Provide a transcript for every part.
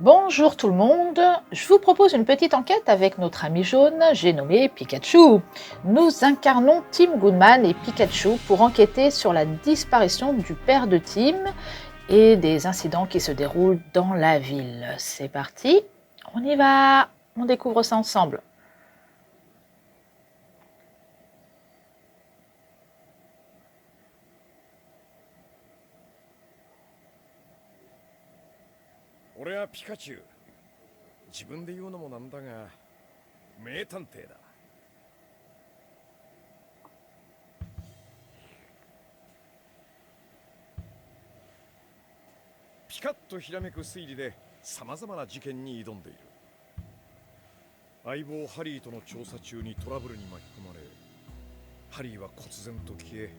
Bonjour tout le monde, je vous propose une petite enquête avec notre ami jaune, j'ai nommé Pikachu. Nous incarnons Tim Goodman et Pikachu pour enquêter sur la disparition du père de Tim et des incidents qui se déroulent dans la ville. C'est parti, on y va, on découvre ça ensemble. Je suis Pikachu. 自分で言うのもなんだが、名探偵だ。ピカッとひらめく推理で様々な事件に挑んでいる。相棒ハリーとの調査中にトラブルに巻き込まれ、ハリーは忽然と消え、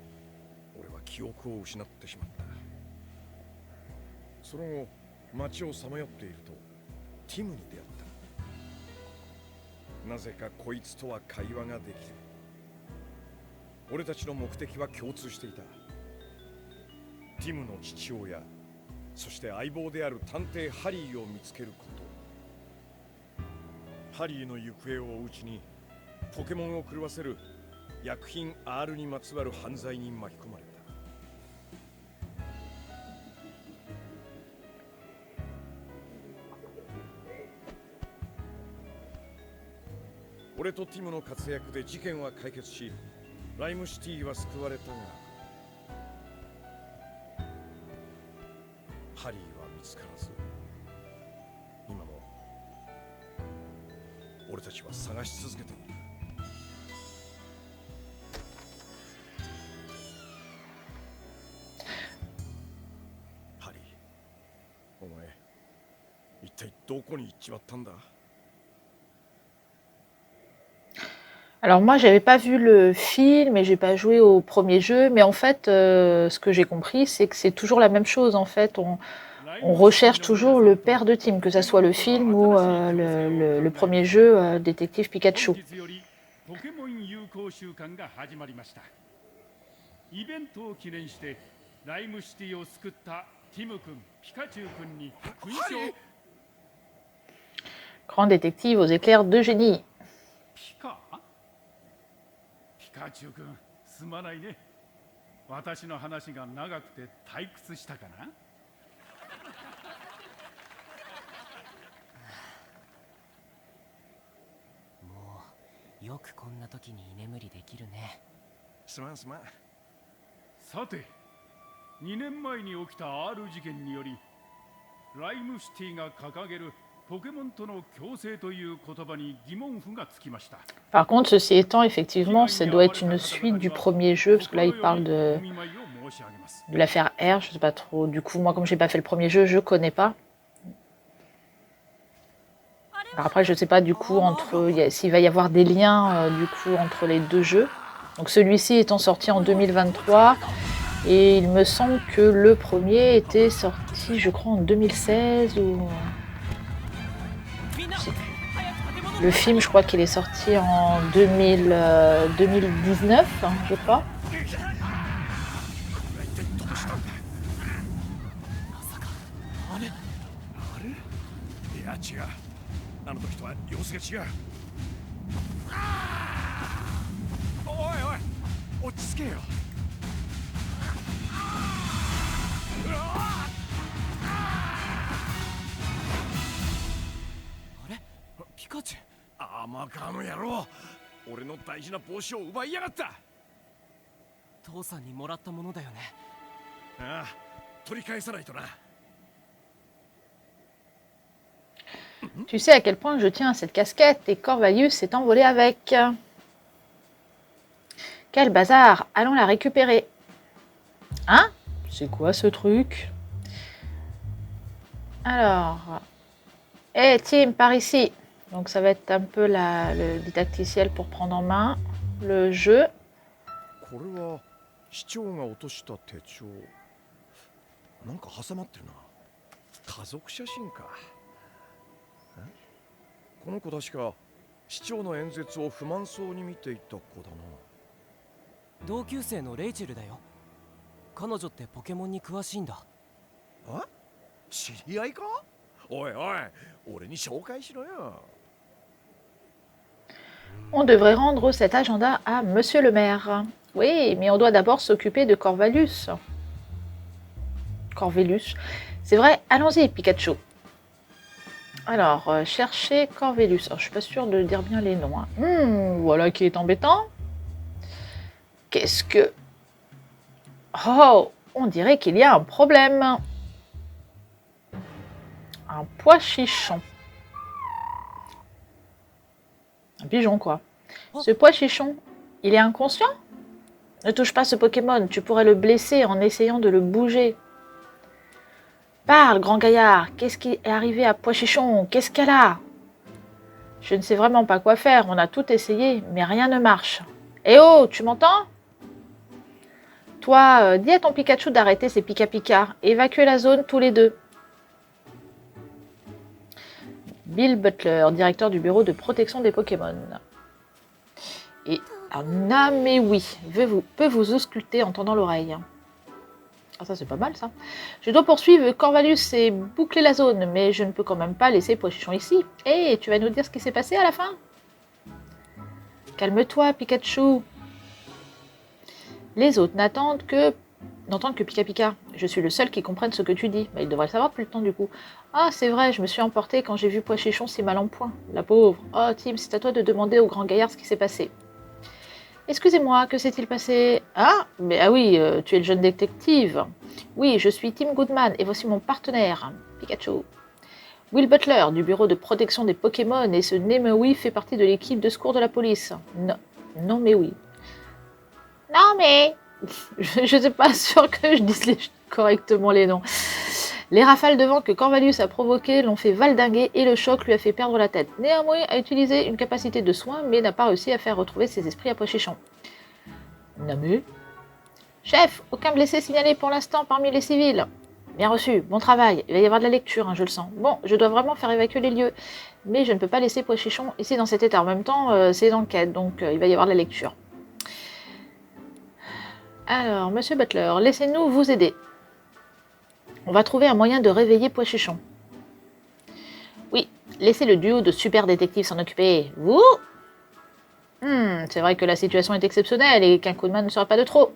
俺は記憶を失ってしまった。その後、街をさまよっているとティムに出会った。なぜかこいつとは会話ができる。俺たちの目的は共通していた。ティムの父親、そして相棒である探偵ハリーを見つけること。ハリーの行方を追ううちにポケモンを狂わせる薬品 R にまつわる犯罪に巻き込まれた。俺とティムの活躍で事件は解決し、ライムシティは救われたが、ハリーは見つからず、今も俺たちは探し続けている。ハリー、お前、一体どこに行っちまったんだ？Alors moi j'avais pas vu le film et j'ai pas joué au premier jeu, mais en fait ce que j'ai compris c'est que c'est toujours la même chose en fait, on recherche toujours le père de Tim, que ça soit le film ou le premier jeu Détective Pikachu. ポケモン友好週間が始まりました。イベントを記念してライムシティを救ったティム君、ピカチュウ君に勲章。Grand détective aux éclairs de génie. ピカチュウ君、すまないね。私の話が長くて退屈したかな。もうよくこんな時に居眠りできるね。すまん。さて、2年前に起きた R 事件により、ライムシティが掲げるポケモンとの共生という言葉に疑問符がつきました。Par contre, ceci étant, effectivement, ça doit être une suite du premier jeu, parce que là, il parle de l'affaire R, je sais pas trop. Du coup, moi, comme j'ai pas fait le premier jeu, je connais pas. Alors après, je sais pas du coup s'il va y avoir des liens du coup entre les deux jeux. Donc celui-ci étant sorti en 2023, et il me semble que le premier était sorti, je crois, en 2016 ou. Le film, je crois qu'il est sorti en 2019, hein, je crois. いや違う。あの時とは様子が違う。おい落ち着けよ。あれ？ピカチュウ。甘かの野郎、俺の大事な帽子を奪いやがった。父さんにもらったものだよね。ああ、取り返さないとな。Tu sais à quel point je tiens à cette casquette et Corvallis s'est envolé avec. Quel bazar, allons la récupérer. Hein? C'est quoi ce truc? Alors, hé Tim, par ici. Donc ça va être un peu le didacticiel pour prendre en main le jeu. これは市長が落とした手帳。なんか挟まってるな。家族写真か。この子確か市長の演説を不満そうに見ていた子だな。同級生のレイチェルだよ。彼女ってポケモンに詳しいんだ。あ？知り合いか？おいおい、俺に紹介しろよ。On devrait rendre cet agenda à Monsieur le maire. Oui, mais on doit d'abord s'occuper de Corvalus. Corvelus. C'est vrai, allons-y, Pikachu. Alors, chercher Corvelus. Alors, je suis pas sûre de dire bien les noms. Voilà qui est embêtant. Qu'est-ce que... Oh, on dirait qu'il y a un problème. Un pois chichon. Un pigeon, quoi. Ce pois chichon, il est inconscient? Ne touche pas ce Pokémon, tu pourrais le blesser en essayant de le bouger. Parle, grand gaillard, qu'est-ce qui est arrivé à Pois Chichon? Qu'est-ce qu'elle a? Je ne sais vraiment pas quoi faire, on a tout essayé, mais rien ne marche. Eh oh, tu m'entends? Toi, dis à ton Pikachu d'arrêter ses pika-pika. Évacue la zone tous les deux. Bill Butler, directeur du bureau de protection des Pokémon. Et Namewi peut vous ausculter en tendant l'oreille. Ah, ça c'est pas mal ça. Je dois poursuivre Corvalus et boucler la zone, mais je ne peux quand même pas laisser Pois Chichon ici. Hé, tu vas nous dire ce qui s'est passé à la fin? Calme-toi, Pikachu. Les autres n'entendent que Pika Pika. Je suis le seul qui comprenne ce que tu dis. Bah, il devrait le savoir depuis le temps du coup. Ah, c'est vrai, je me suis emportée quand j'ai vu Pois Chichon si mal en point. La pauvre. Oh, Tim, c'est à toi de demander au grand gaillard ce qui s'est passé. Excusez-moi, que s'est-il passé? Ah, mais ah oui, tu es le jeune détective. Oui, je suis Tim Goodman et voici mon partenaire, Pikachu. Will Butler, du bureau de protection des Pokémon, et ce Nemewi fait partie de l'équipe de secours de la police. Non mais oui. Non mais... Je ne suis pas sûre que je dise correctement les noms. Les rafales de vent que Corvalus a provoquées l'ont fait valdinguer et le choc lui a fait perdre la tête. Néanmoins, a utilisé une capacité de soin, mais n'a pas réussi à faire retrouver ses esprits à Pois Chichon. Namu. Chef, aucun blessé signalé pour l'instant parmi les civils. Bien reçu, bon travail. Il va y avoir de la lecture, hein, je le sens. Bon, je dois vraiment faire évacuer les lieux, mais je ne peux pas laisser Pois Chichon ici dans cet état. En même temps, c'est d'enquête, donc il va y avoir de la lecture. Alors, Monsieur Butler, laissez-nous vous aider. On va trouver un moyen de réveiller Pois Chichon. Oui, laissez le duo de super détectives s'en occuper. Vous? C'est vrai que la situation est exceptionnelle et qu'un coup de main ne sera pas de trop.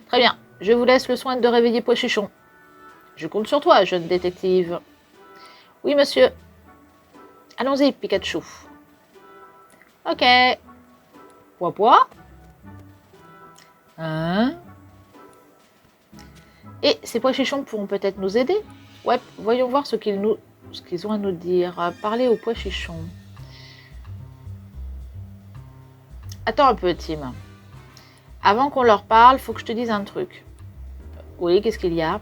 Très bien, je vous laisse le soin de réveiller Pois Chichon. Je compte sur toi, jeune détective. Oui, monsieur. Allons-y, Pikachu. Ok. Pois. Hein? Et ces Pois Chichons pourront peut-être nous aider. Ouais, voyons voir ce qu'ils ont à nous dire. Parler aux Pois Chichons. Attends un peu, Tim. Avant qu'on leur parle, faut que je te dise un truc. Oui, qu'est-ce qu'il y a?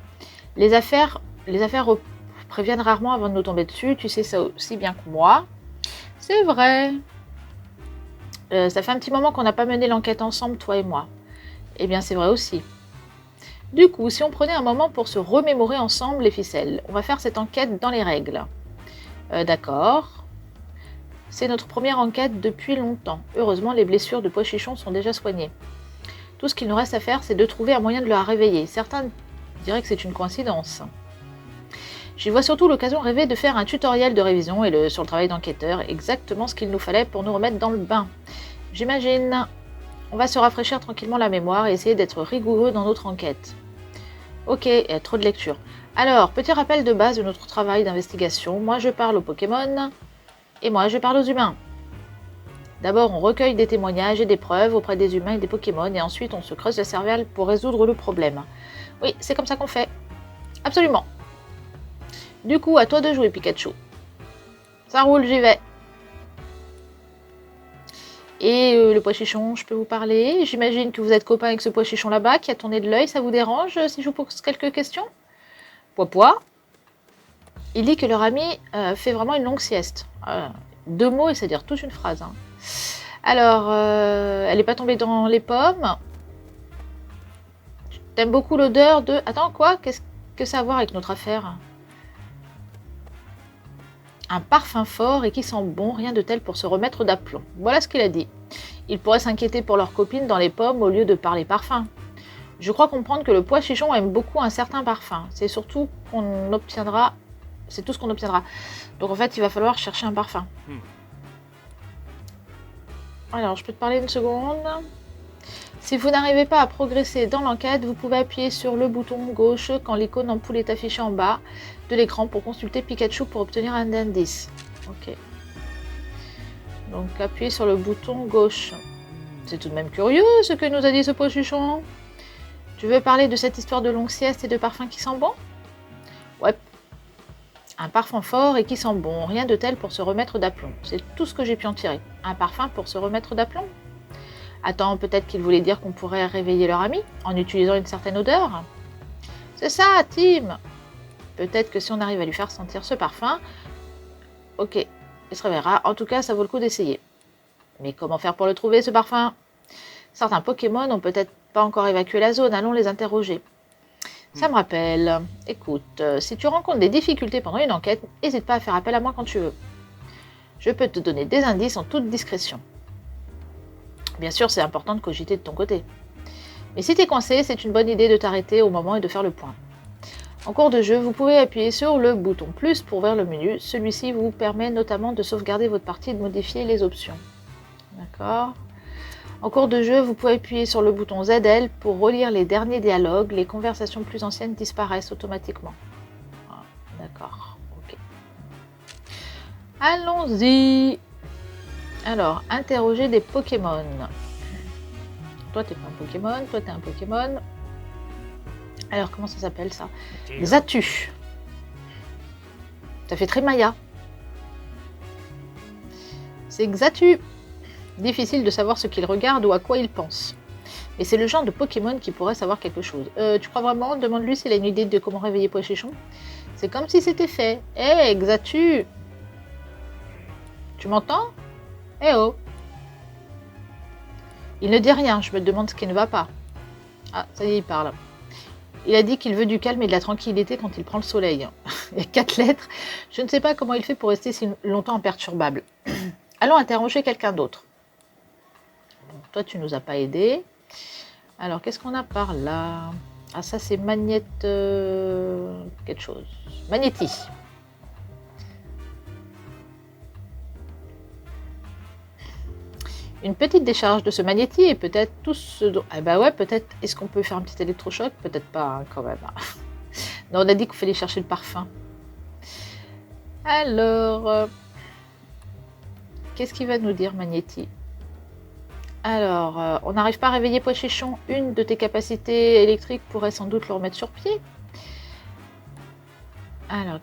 Les affaires préviennent rarement avant de nous tomber dessus. Tu sais ça aussi bien que moi. C'est vrai. Ça fait un petit moment qu'on n'a pas mené l'enquête ensemble, toi et moi. Eh bien, c'est vrai aussi. Du coup, si on prenait un moment pour se remémorer ensemble les ficelles, on va faire cette enquête dans les règles. D'accord. C'est notre première enquête depuis longtemps. Heureusement, les blessures de Pois Chichon sont déjà soignées. Tout ce qu'il nous reste à faire, c'est de trouver un moyen de la réveiller. Certains diraient que c'est une coïncidence. J'y vois surtout l'occasion rêvée de faire un tutoriel de révision et sur le travail d'enquêteur, exactement ce qu'il nous fallait pour nous remettre dans le bain. J'imagine. On va se rafraîchir tranquillement la mémoire et essayer d'être rigoureux dans notre enquête. Ok, trop de lecture. Alors, petit rappel de base de notre travail d'investigation. Moi, je parle aux Pokémon et moi, je parle aux humains. D'abord, on recueille des témoignages et des preuves auprès des humains et des Pokémon et ensuite, on se creuse la cervelle pour résoudre le problème. Oui, c'est comme ça qu'on fait. Absolument. Du coup, à toi de jouer, Pikachu. Ça roule, j'y vais. Et le Pois Chichon, je peux vous parler. J'imagine que vous êtes copain avec ce Pois Chichon là-bas qui a tourné de l'œil. Ça vous dérange si je vous pose quelques questions? Pois. Il dit que leur ami fait vraiment une longue sieste. 2 mots et ça veut dire toute une phrase. Hein. Alors, elle n'est pas tombée dans les pommes. T'aimes beaucoup l'odeur de... Attends, quoi? Qu'est-ce que ça a à voir avec notre affaire? Un parfum fort et qui sent bon, rien de tel pour se remettre d'aplomb. Voilà ce qu'il a dit. Ils pourraient s'inquiéter pour leur copine dans les pommes au lieu de parler parfum. Je crois comprendre que le Pois Chichon aime beaucoup un certain parfum. C'est surtout qu'on obtiendra C'est tout ce qu'on obtiendra. Donc en fait, il va falloir chercher un parfum. Alors, je peux te parler une seconde. Si vous n'arrivez pas à progresser dans l'enquête, vous pouvez appuyer sur le bouton gauche quand l'icône ampoule est affichée en bas de l'écran pour consulter Pikachu pour obtenir un indice. Ok. Donc, appuyez sur le bouton gauche. C'est tout de même curieux ce que nous a dit ce pochuchon. Tu veux parler de cette histoire de longue sieste et de parfum qui sent bon? Ouais. Un parfum fort et qui sent bon, rien de tel pour se remettre d'aplomb. C'est tout ce que j'ai pu en tirer. Un parfum pour se remettre d'aplomb? Attends, peut-être qu'il voulait dire qu'on pourrait réveiller leur ami en utilisant une certaine odeur? C'est ça, Tim! Peut-être que si on arrive à lui faire sentir ce parfum... Ok, il se réveillera. En tout cas, ça vaut le coup d'essayer. Mais comment faire pour le trouver, ce parfum? Certains Pokémon n'ont peut-être pas encore évacué la zone. Allons les interroger. Ça me rappelle. Écoute, si tu rencontres des difficultés pendant une enquête, n'hésite pas à faire appel à moi quand tu veux. Je peux te donner des indices en toute discrétion. Bien sûr, c'est important de cogiter de ton côté. Mais si tu es coincé, c'est une bonne idée de t'arrêter au moment et de faire le point. En cours de jeu, vous pouvez appuyer sur le bouton plus pour ouvrir le menu. Celui-ci vous permet notamment de sauvegarder votre partie et de modifier les options. D'accord. En cours de jeu, vous pouvez appuyer sur le bouton ZL pour relire les derniers dialogues. Les conversations plus anciennes disparaissent automatiquement. Ah, d'accord. Ok. Allons-y. Alors, interroger des Pokémon. Toi, t'es pas un Pokémon. Toi, t'es un Pokémon. Alors, comment ça s'appelle ça? Xatu. Ça fait très Maya. C'est Xatu. Difficile de savoir ce qu'il regarde ou à quoi il pense. Mais c'est le genre de Pokémon qui pourrait savoir quelque chose. Tu crois vraiment? Demande-lui s'il a une idée de comment réveiller Pochichon. C'est comme si c'était fait. Hé, Xatu! Tu m'entends? Eh oh! Il ne dit rien, je me demande ce qui ne va pas. Ah, ça y est, il parle. Il a dit qu'il veut du calme et de la tranquillité quand il prend le soleil. Il y a 4 lettres. Je ne sais pas comment il fait pour rester si longtemps imperturbable. Allons interroger quelqu'un d'autre. Toi, tu nous as pas aidé. Alors, qu'est-ce qu'on a par là? Ah, ça, c'est Magnette... quelque chose. Magnéti. Une petite décharge de ce Magnéti et peut-être tout ce dont... Ah bah ouais, peut-être... Est-ce qu'on peut faire un petit électrochoc? Peut-être pas, hein, quand même. Non, on a dit qu'il fallait chercher le parfum. Alors... Qu'est-ce qu'il va nous dire, Magnéti? Alors, on n'arrive pas à réveiller Pochichon. Une de tes capacités électriques pourrait sans doute le remettre sur pied. Alors,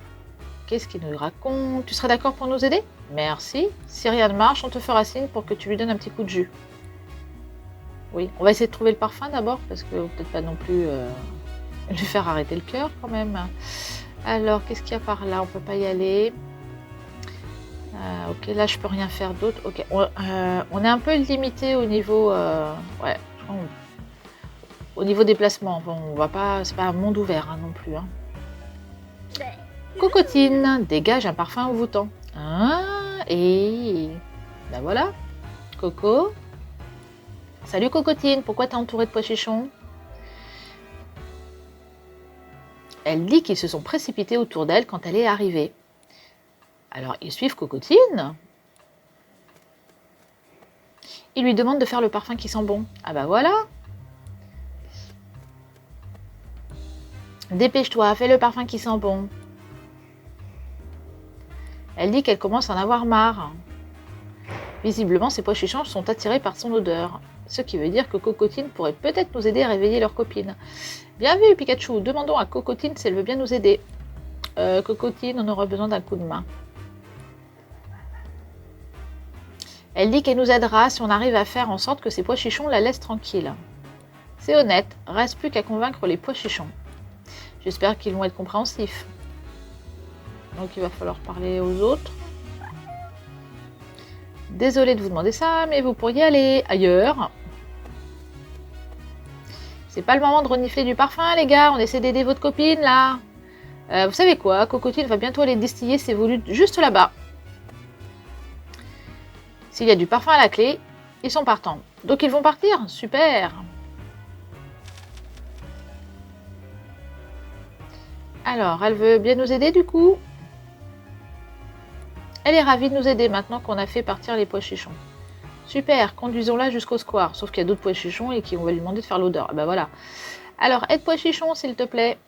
qu'est-ce qu'il nous raconte? Tu serais d'accord pour nous aider? Merci. Si rien ne marche, on te fera signe pour que tu lui donnes un petit coup de jus. Oui, on va essayer de trouver le parfum d'abord, parce que peut-être pas non plus lui faire arrêter le cœur quand même. Alors, qu'est-ce qu'il y a par là? On peut pas y aller. Ok, là je peux rien faire d'autre. Ok, on est un peu limité au niveau, ouais, au niveau déplacement. Bon, on va pas, c'est pas un monde ouvert hein, non plus. Hein. Cocotine, dégage un parfum envoûtant. Ah, et ben voilà, Coco. Salut Cocotine, pourquoi t'es entourée de Pochichon? Elle dit qu'ils se sont précipités autour d'elle quand elle est arrivée. Alors, ils suivent Cocotine. Ils lui demandent de faire le parfum qui sent bon. Ah bah voilà. Dépêche-toi, fais le parfum qui sent bon. Elle dit qu'elle commence à en avoir marre. Visiblement, ses Pochichons sont attirés par son odeur. Ce qui veut dire que Cocotine pourrait peut-être nous aider à réveiller leur copine. Bien vu, Pikachu. Demandons à Cocotine si elle veut bien nous aider. Cocotine, on aura besoin d'un coup de main. Elle dit qu'elle nous aidera si on arrive à faire en sorte que ces Pochichons la laissent tranquille. C'est honnête, reste plus qu'à convaincre les Pochichons. J'espère qu'ils vont être compréhensifs. Donc il va falloir parler aux autres. Désolée de vous demander ça, mais vous pourriez aller ailleurs. C'est pas le moment de renifler du parfum, les gars. On essaie d'aider votre copine, là. Vous savez quoi? Cocotine va bientôt aller distiller ses volutes juste là-bas. S'il y a du parfum à la clé, ils sont partants. Donc ils vont partir? Super! Alors, elle veut bien nous aider du coup? Elle est ravie de nous aider maintenant qu'on a fait partir les pois chichons. Super, conduisons-la jusqu'au square. Sauf qu'il y a d'autres pois chichons et qu'on va lui demander de faire l'odeur. Ah ben voilà. Alors, aide pois chichon, s'il te plaît.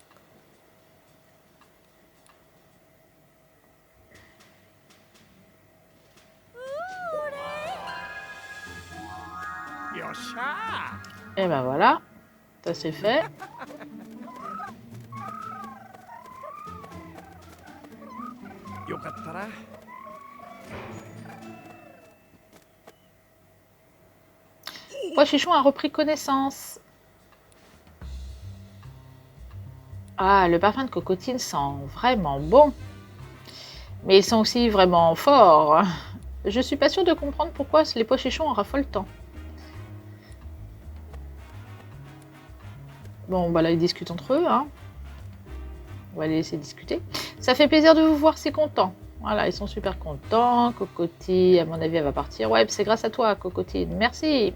Et ben voilà. Ça c'est fait. Pois chichon a repris connaissance. Ah, le parfum de cocotine sent vraiment bon. Mais ils sont aussi vraiment forts. Je suis pas sûre de comprendre pourquoi les pois chichons en raffolent tant. Bon, bah là, ils discutent entre eux. Hein. On va les laisser discuter. Ça fait plaisir de vous voir si contents. Voilà, ils sont super contents. Cocotine, à mon avis, elle va partir. Ouais, c'est grâce à toi, Cocotine. Merci.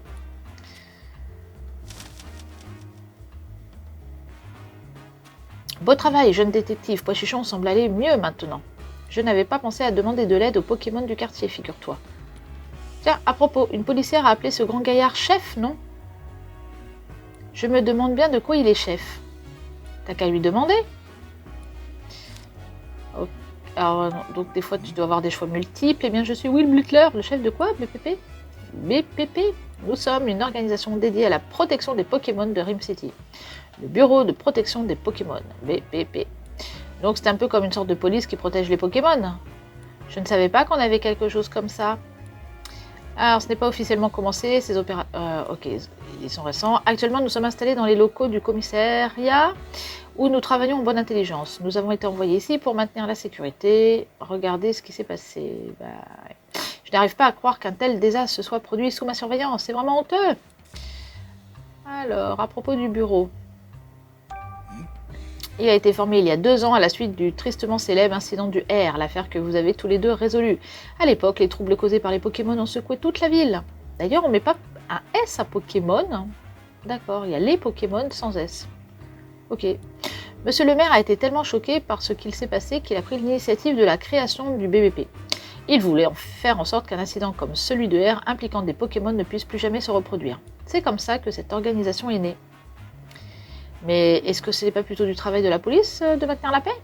Beau travail, jeune détective. Pois chichon semble aller mieux maintenant. Je n'avais pas pensé à demander de l'aide aux Pokémon du quartier, figure-toi. Tiens, à propos, une policière a appelé ce grand gaillard chef, non? Je me demande bien de quoi il est chef. T'as qu'à lui demander. Okay. Alors, donc des fois tu dois avoir des choix multiples. Eh bien, je suis Will Butler, le chef de quoi, BPP? BPP. Nous sommes une organisation dédiée à la protection des Pokémon de Rim City. Le bureau de protection des Pokémon, BPP. Donc c'est un peu comme une sorte de police qui protège les Pokémon. Je ne savais pas qu'on avait quelque chose comme ça. Alors, ce n'est pas officiellement commencé, ces opérations... ok, ils sont récents. Actuellement, nous sommes installés dans les locaux du commissariat où nous travaillons en bonne intelligence. Nous avons été envoyés ici pour maintenir la sécurité. Regardez ce qui s'est passé. Bah, ouais. Je n'arrive pas à croire qu'un tel désastre se soit produit sous ma surveillance. C'est vraiment honteux. Alors, à propos du bureau. Il a été formé il y a 2 ans à la suite du tristement célèbre incident du R, l'affaire que vous avez tous les deux résolue. À l'époque, les troubles causés par les Pokémon ont secoué toute la ville. D'ailleurs, on ne met pas un S à Pokémon. D'accord, il y a les Pokémon sans S. Ok. Monsieur le maire a été tellement choqué par ce qu'il s'est passé qu'il a pris l'initiative de la création du BBP. Il voulait faire en sorte qu'un incident comme celui de R impliquant des Pokémon ne puisse plus jamais se reproduire. C'est comme ça que cette organisation est née. Mais est-ce que ce n'est pas plutôt du travail de la police de maintenir la paix?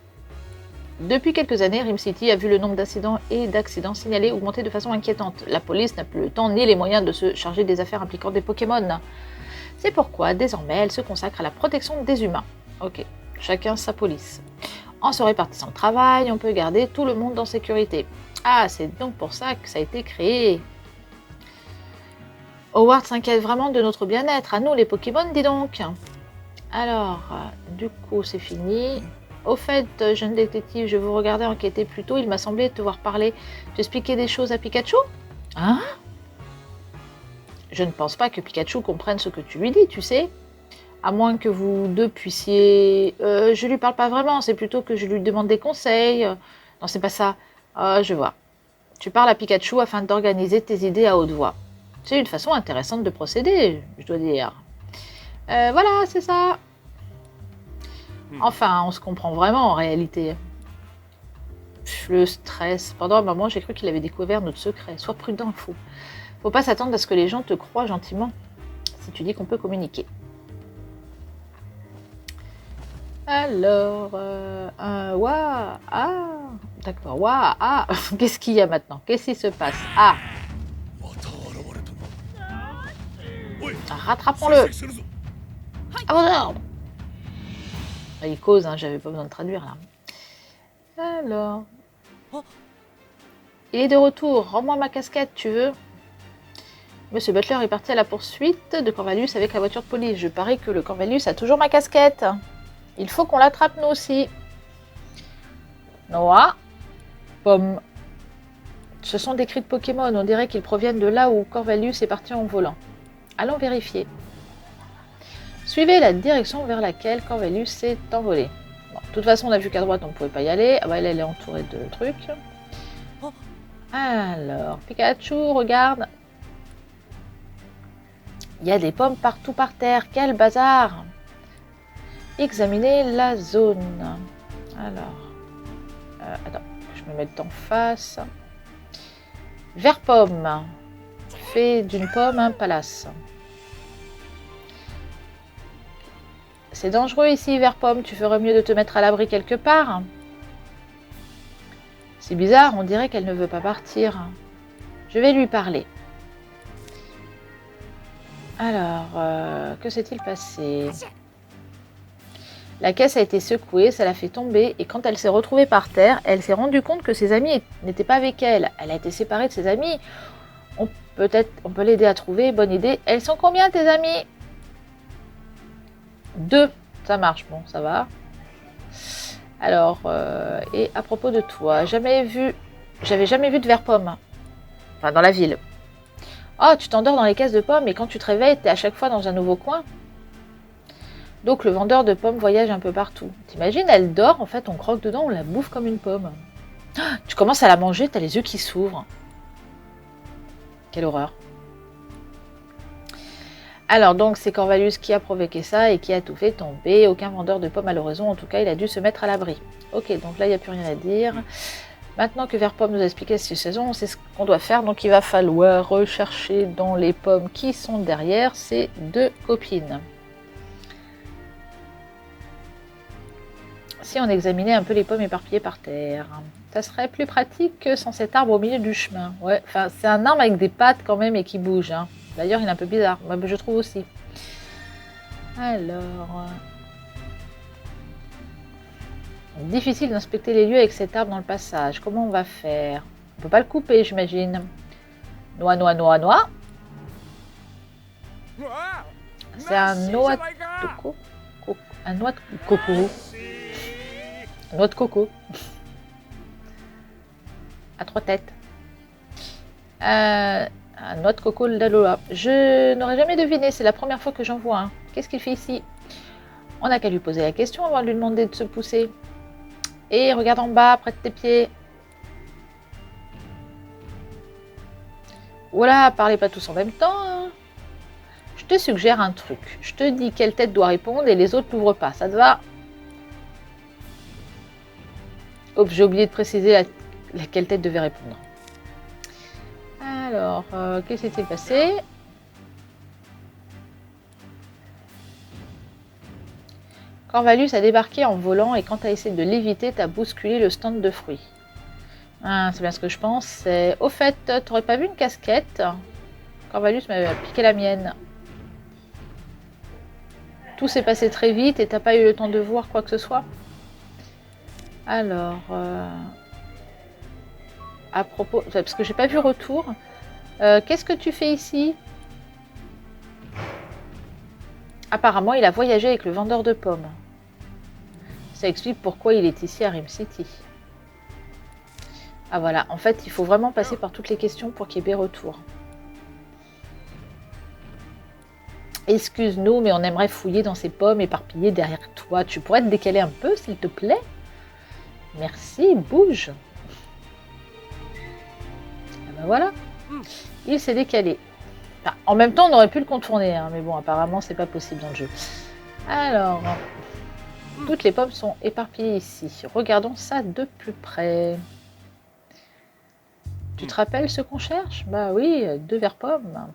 Depuis quelques années, Rim City a vu le nombre d'incidents et d'accidents signalés augmenter de façon inquiétante. La police n'a plus le temps ni les moyens de se charger des affaires impliquant des Pokémon. C'est pourquoi, désormais, elle se consacre à la protection des humains. Ok, chacun sa police. En se répartissant le travail, on peut garder tout le monde en sécurité. Ah, c'est donc pour ça que ça a été créé. Howard s'inquiète vraiment de notre bien-être. À nous, les Pokémon, dis donc. Alors, du coup, c'est fini. Au fait, jeune détective, je vous regardais enquêter plus tôt. Il m'a semblé te voir parler. Tu expliquais des choses à Pikachu? Hein? Je ne pense pas que Pikachu comprenne ce que tu lui dis, tu sais. À moins que vous deux puissiez... je lui parle pas vraiment, c'est plutôt que je lui demande des conseils. Non, c'est pas ça. Je vois. Tu parles à Pikachu afin d'organiser tes idées à haute voix. C'est une façon intéressante de procéder, je dois dire. Voilà, c'est ça. Enfin, on se comprend vraiment en réalité. Le stress. Pendant un moment, j'ai cru qu'il avait découvert notre secret. Sois prudent, faut pas s'attendre à ce que les gens te croient gentiment si tu dis qu'on peut communiquer. Alors, ouah, ah, d'accord, ouah, ah, qu'est-ce qu'il y a maintenant? Qu'est-ce qui se passe? Ah, rattrapons-le. À vos ordres. Il cause, hein, j'avais pas besoin de traduire là. Alors, il est de retour. Rends-moi ma casquette, tu veux? Monsieur Butler est parti à la poursuite de Corvallis avec la voiture de police. Je parie que le Corvallis a toujours ma casquette. Il faut qu'on l'attrape nous aussi. Noah. Pomme. Ce sont des cris de Pokémon. On dirait qu'ils proviennent de là où Corvallis est parti en volant. Allons vérifier. Suivez la direction vers laquelle Corvallis s'est envolé. Bon, de toute façon, on a vu qu'à droite, on ne pouvait pas y aller. Ah bah, elle est entourée de trucs. Alors, Pikachu, regarde. Il y a des pommes partout par terre. Quel bazar! Examinez la zone. Alors, attends, je me mets en face. Vert pomme. Fait d'une pomme un palace. C'est dangereux ici, vert pomme. Tu ferais mieux de te mettre à l'abri quelque part. C'est bizarre, on dirait qu'elle ne veut pas partir. Je vais lui parler. Alors, que s'est-il passé? La caisse a été secouée, ça l'a fait tomber, et quand elle s'est retrouvée par terre, elle s'est rendue compte que ses amis n'étaient pas avec elle. Elle a été séparée de ses amis. On peut l'aider à trouver, bonne idée. Elles sont combien tes amis? 2, ça marche, bon, ça va. Alors, et à propos de toi, j'avais jamais vu de vert pomme. Enfin, dans la ville. Oh, tu t'endors dans les caisses de pommes et quand tu te réveilles, t'es à chaque fois dans un nouveau coin. Donc le vendeur de pommes voyage un peu partout. T'imagines, elle dort, en fait, on croque dedans, on la bouffe comme une pomme. Ah, tu commences à la manger, t'as les yeux qui s'ouvrent. Quelle horreur. Alors donc c'est Corvalus qui a provoqué ça et qui a tout fait tomber. Aucun vendeur de pommes à l'horizon, en tout cas il a dû se mettre à l'abri. Ok, donc là il n'y a plus rien à dire. Maintenant que Verpomme nous a expliqué cette saison, c'est ce qu'on doit faire. Donc il va falloir rechercher dans les pommes qui sont derrière ces 2 copines. Si on examinait un peu les pommes éparpillées par terre, ça serait plus pratique que sans cet arbre au milieu du chemin. Ouais, enfin c'est un arbre avec des pattes quand même et qui bouge. Hein. D'ailleurs il est un peu bizarre, moi, je trouve aussi. Alors... difficile d'inspecter les lieux avec cet arbre dans le passage. Comment on va faire? On peut pas le couper, j'imagine. Noix, noix, noix, noix. C'est un noix de coco. Un noix de coco. Noix de coco. À 3 têtes. Un noix de coco Lalola. Je n'aurais jamais deviné, c'est la première fois que j'en vois un. Qu'est-ce qu'il fait ici? On n'a qu'à lui poser la question avant de lui demander de se pousser. Et regarde en bas, près de tes pieds. Voilà, parlez pas tous en même temps. Hein. Je te suggère un truc. Je te dis quelle tête doit répondre et les autres n'ouvrent pas. Ça te va? Hop, j'ai oublié de préciser laquelle tête devait répondre. Alors, qu'est-ce qui s'est passé? Corvalus a débarqué en volant et quand tu as essayé de l'éviter, tu as bousculé le stand de fruits. Ah, c'est bien ce que je pense. Au fait, tu n'aurais pas vu une casquette? Corvalus m'avait piqué la mienne. Tout s'est passé très vite et tu n'as pas eu le temps de voir quoi que ce soit. Alors, à propos, parce que j'ai pas vu retour. Qu'est-ce que tu fais ici? Apparemment, il a voyagé avec le vendeur de pommes. Ça explique pourquoi il est ici à Rim City. Ah voilà, en fait, il faut vraiment passer par toutes les questions pour qu'il y ait des retours. Excuse-nous, mais on aimerait fouiller dans ces pommes éparpillées derrière toi. Tu pourrais te décaler un peu, s'il te plaît? Merci, bouge. Ah ben voilà, il s'est décalé. Enfin, en même temps, on aurait pu le contourner, hein, mais bon, apparemment, c'est pas possible dans le jeu. Alors, toutes les pommes sont éparpillées ici. Regardons ça de plus près. Tu te rappelles ce qu'on cherche? Bah oui, 2 verres pommes.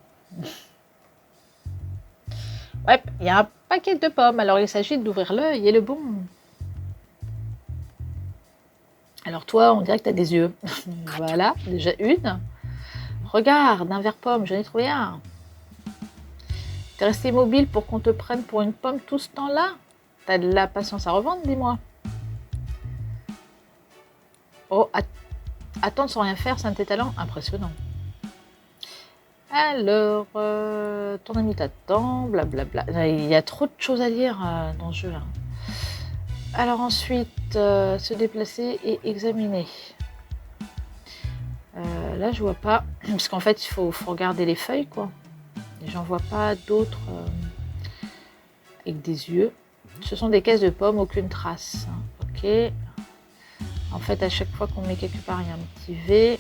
Ouais, il y a un paquet de pommes, alors il s'agit d'ouvrir l'œil et le bon. Alors toi, on dirait que tu as des yeux. Voilà, déjà une. Regarde, un verre pomme, j'en ai trouvé un. T'es resté immobile pour qu'on te prenne pour une pomme tout ce temps-là? T'as de la patience à revendre, dis-moi. Oh, attendre sans rien faire, c'est un de tes talents impressionnant. Alors, ton ami t'attend, blablabla. Il y a trop de choses à dire dans le jeu. Hein. Alors ensuite, se déplacer et examiner. Là, je vois pas, parce qu'en fait, il faut regarder les feuilles, quoi. Et j'en vois pas d'autres avec des yeux. Ce sont des caisses de pommes, aucune trace. Ok. En fait, à chaque fois qu'on met quelque part, il y a un petit V.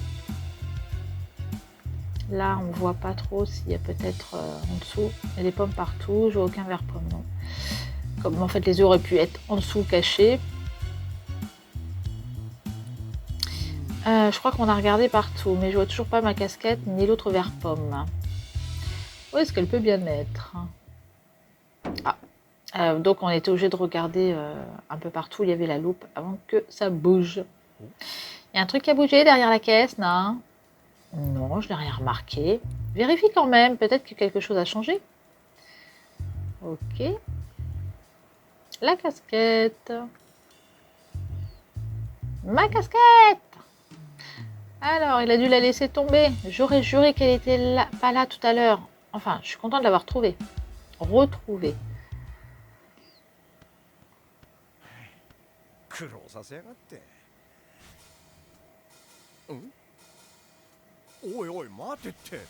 Là, on voit pas trop s'il y a peut-être en dessous. Il y a des pommes partout. Je vois aucun verre pomme, non. Comme en fait, les yeux auraient pu être en dessous cachés. Je crois qu'on a regardé partout, mais je vois toujours pas ma casquette ni l'autre vert pomme. Où est-ce qu'elle peut bien être? Ah, donc on était obligé de regarder un peu partout. Il y avait la loupe avant que ça bouge. Il y a un truc qui a bougé derrière la caisse, non? Non, je n'ai rien remarqué. Vérifie quand même, peut-être que quelque chose a changé. Ok. La casquette. Ma casquette! Alors, il a dû la laisser tomber. J'aurais juré qu'elle était là, pas là tout à l'heure. Enfin, je suis contente de l'avoir trouvée. Retrouvée. 苦労させやがって。おいおい待てって。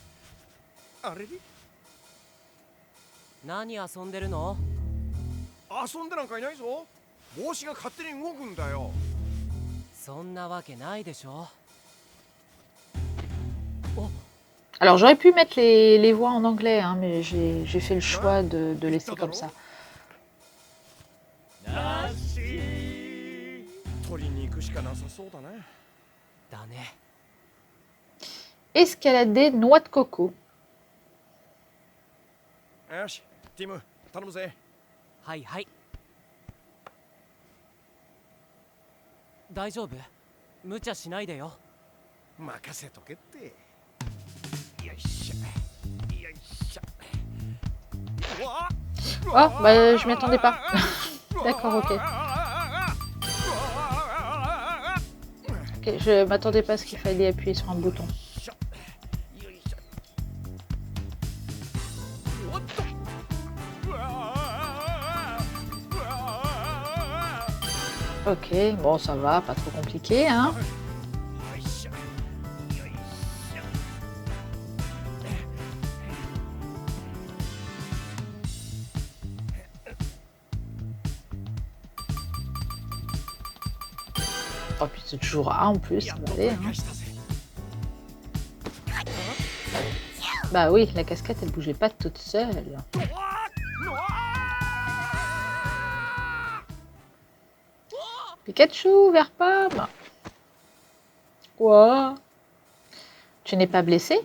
あれれ何遊んでるの？遊んでなんかいないぞ。帽子が勝手に動くんだよ。そんなわけないでしょ。 Alors j'aurais pu mettre les voix en anglais, hein, mais j'ai fait le choix de laisser comme ça. 取りに行くしかなさそうだね。だね。 Escalader noix de coco. よし、ティム、頼むぜ。はいはい。大丈夫？無茶しないでよ。任せとけって。よいしょ。よいしょ。Oh, bah je m'y attendais pas. D'accord, ok. Ok, je m'attendais pas à ce qu'il fallait appuyer sur un bouton. Ok, bon ça va, pas trop compliqué, hein. Oh puis c'est toujours A en plus, ça va aller, hein. Bah oui, la casquette elle bougeait pas toute seule. Pikachu, vert pomme. Quoi? Tu n'es pas blessé?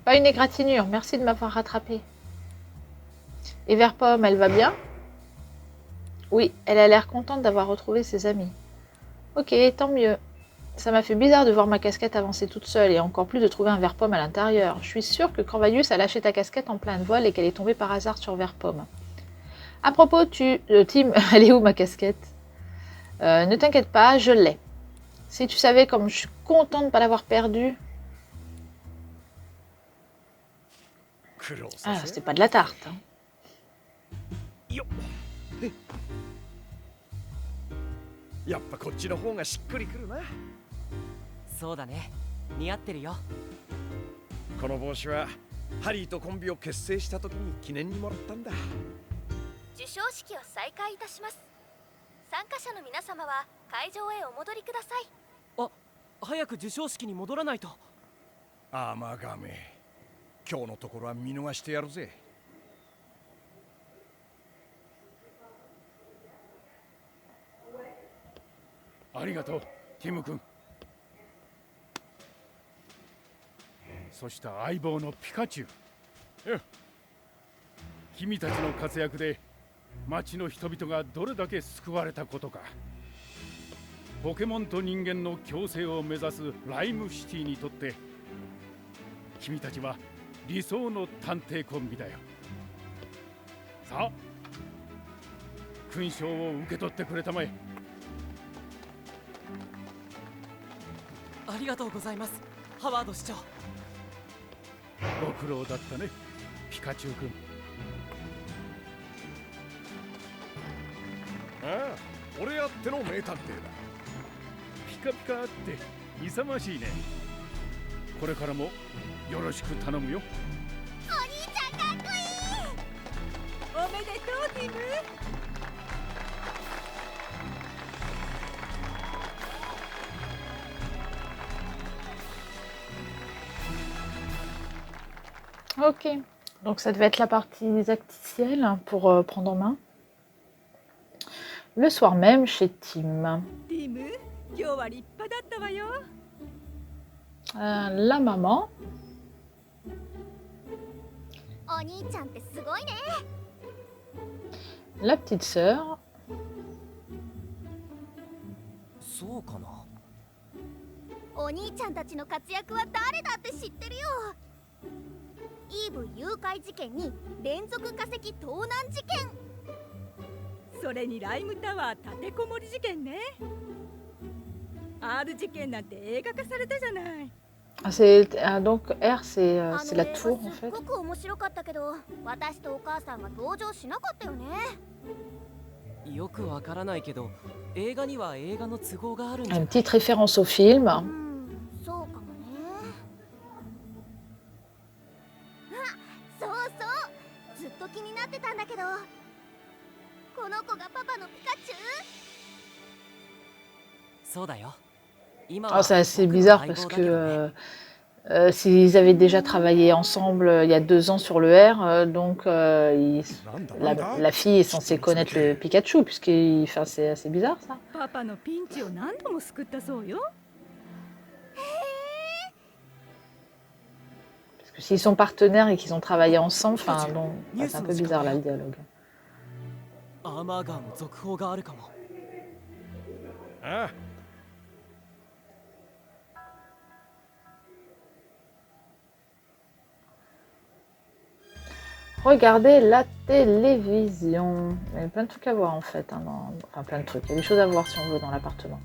Pas une égratignure, merci de m'avoir rattrapé. Et vert pomme, elle va bien? Oui, elle a l'air contente d'avoir retrouvé ses amis. Ok, tant mieux. Ça m'a fait bizarre de voir ma casquette avancer toute seule et encore plus de trouver un vert pomme à l'intérieur. Je suis sûre que Corvalius a lâché ta casquette en plein vol et qu'elle est tombée par hasard sur vert pomme. À propos, Tim, elle est où ma casquette? Ne t'inquiète pas, je l'ai. Si tu savais comme je suis contente de ne pas l'avoir perdue. Ah, c'était pas de la tarte. Hein. やっぱこっちの方がしっくりくるな。そうだね。似合ってるよ。この帽子はハリーとコンビを結成した時に記念にもらったんだ。授賞式を再開いたします。参加者の皆様は会場へお戻りください。あ、早く授賞式に戻らないと。あまがめ。今日のところは見逃してやるぜ。ありがとう、ティム君。そして相棒のピカチュウ。君たちの活躍で町の人々がどれだけ救われたことか。ポケモンと人間の共生を目指すライムシティにとって君たちは理想の探偵コンビだよ。さあ、勲章を受け取ってくれたまえ。ありがとうございます、ハワード市長。ご苦労だったね、ピカチュウ君。ああ、俺やっての名探偵だ。ピカピカって勇ましいね。これからもよろしく頼むよ。お兄ちゃんかっこいい。おめでとうティム。Ok, donc ça devait être la partie acticielle pour prendre en main. Le soir même chez Tim. ティム、今日は立派だったわよ。La maman. お兄ちゃんってすごいね。 La petite sœur. そうかな。お兄ちゃんたちの活躍は誰だって知ってるよ。イーブ誘拐事件に連続化石盗難事件、それにライムタワー立てこもり事件ね。 R 事件なんて映画化されたじゃない。 Donc R, c'est あ c'est の la 映 tour 画 en すっ fait. ごく面白かったけど、私とお母さんが同情しなかったよね。よくわからないけど、映画には映画の都合があるんじゃ Une ない？ petite référence au film. そうかもね。あ、そうそう、ずっと気になってたんだけど、この子がパパのピカチュウ？そうだよ。今 Ah, は c'est assez 僕の bizarre 相 parce 棒だ que けどね。 s'ils avaient déjà travaillé ensemble il y a 2 ans sur le R, donc la fille est censée connaître le Pikachu, enfin, c'est assez bizarre ça. パパのピンチを何度も救ったそうよ。 Parce que s'ils sont partenaires et qu'ils ont travaillé ensemble, enfin bon, c'est un peu bizarre là le dialogue. アーマーガーの続報があるかも。ああ、 Regardez la télévision. Il y a plein de trucs à voir en fait. Enfin, plein de trucs. Il y a des choses à voir si on veut dans l'appartement.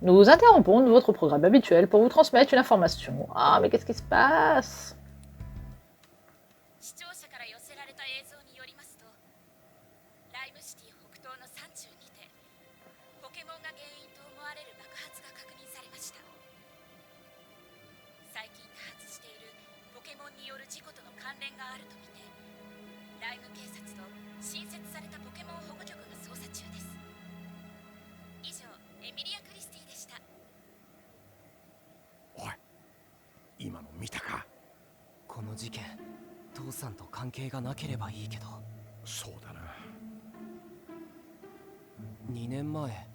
Nous interrompons votre programme habituel pour vous transmettre une information. Ah, mais qu'est-ce qui se passe? 視聴者から寄せられた映像によりますと、ライムシティ北東の山中にてポケモンが原因と思われる爆発が確認されました。最近多発しているポケモンによる事故との関連があるとみて、ライム警察と新設されたポケモン保護局が捜査中です。以上、エミリア・クリスティでした。おい、今の見たか？この事件、父さんと関係がなければいいけど。そうだな。2年前、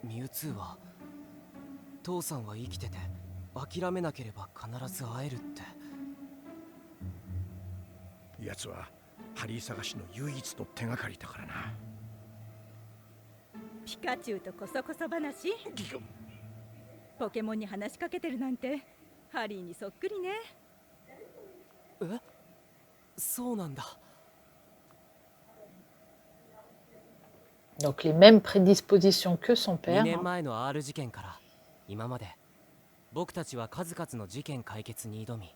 ミュウツーは父さんは生きてて諦めなければ必ず会えるって。奴はハリー探しの唯一の手がかりだからな。ピカチュウとコソコソ話？ポケモンに話しかけてるなんてハリーにそっくりね。え？そうなんだ。 Donc les mêmes prédispositions que son 2 père. 年前の R 事件から今まで僕たちは数々の事件解決に挑み、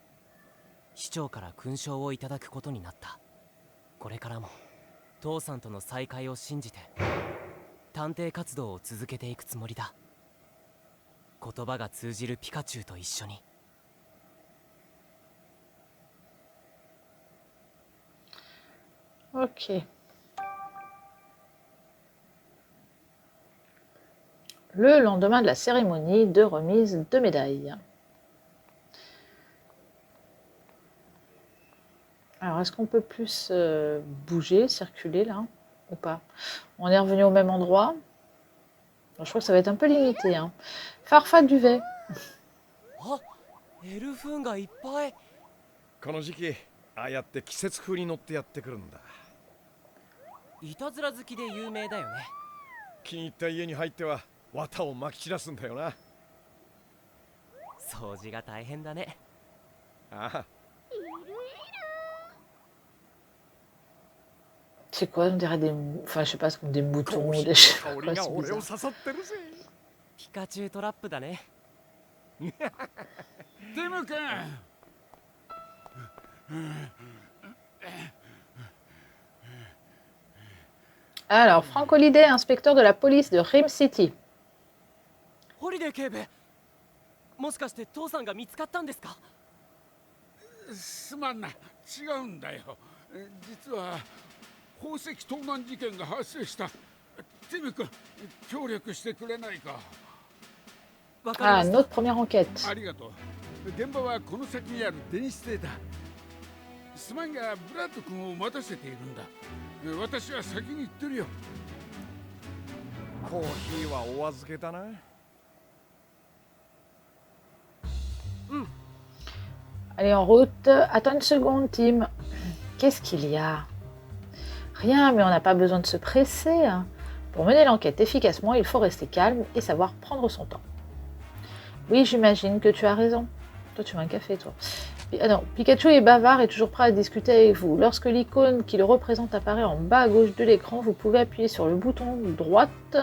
市長から勲章をいただくことになった。これからも父さんとの再会を信じて探偵活動を続けていくつもりだ。言葉が通じるピカチュウと一緒に。 Ok. Le lendemain de la cérémonie de remise de médailles. Alors, est-ce qu'on peut plus bouger, circuler là, ou pas? On est revenu au même endroit. Je crois que ça va être un peu limité. Hein. Farfa duvet. あ、エルフーンがいっぱい。この時期、ああやって季節風に乗ってやってくるんだ。いたずら好きで有名だよね。気に入った家に入っては綿をまき散らすんだよな。掃除が大変だね。ああ、 C'est quoi? On dirait des... Enfin, je sais pas, c'est comme des moutons ou des chevaux. 香り Ouais, が c'est 俺を bizarre. 誘ってるぜ。ピカチュウトラップだね。ティム君、 Alors, Frank Holiday, inspecteur de la police de Rim City. ホリデー警部、もしかして父さんが見つかったんですか？すまんな、違うんだよ。実は宝石盗難事件が発生した。ティム君、協力してくれないか？わか Ah, りまし notre première enquête. ありがとう。現場はこの先にある電子亭だ。すまんがブラッド君を待たせているんだ。私は先に行ってるよ。コーヒーはお預けだな。た。うん。Allez, en route. Attends une seconde, Tim. Qu'est-ce qu'il y a? Rien, mais on n'a pas besoin de se presser. Pour mener l'enquête efficacement, il faut rester calme et savoir prendre son temps. Oui, j'imagine que tu as raison. Toi, tu veux un café, toi. Ah non, Pikachu est bavard et toujours prêt à discuter avec vous. Lorsque l'icône qui le représente apparaît en bas à gauche de l'écran, vous pouvez appuyer sur le bouton droite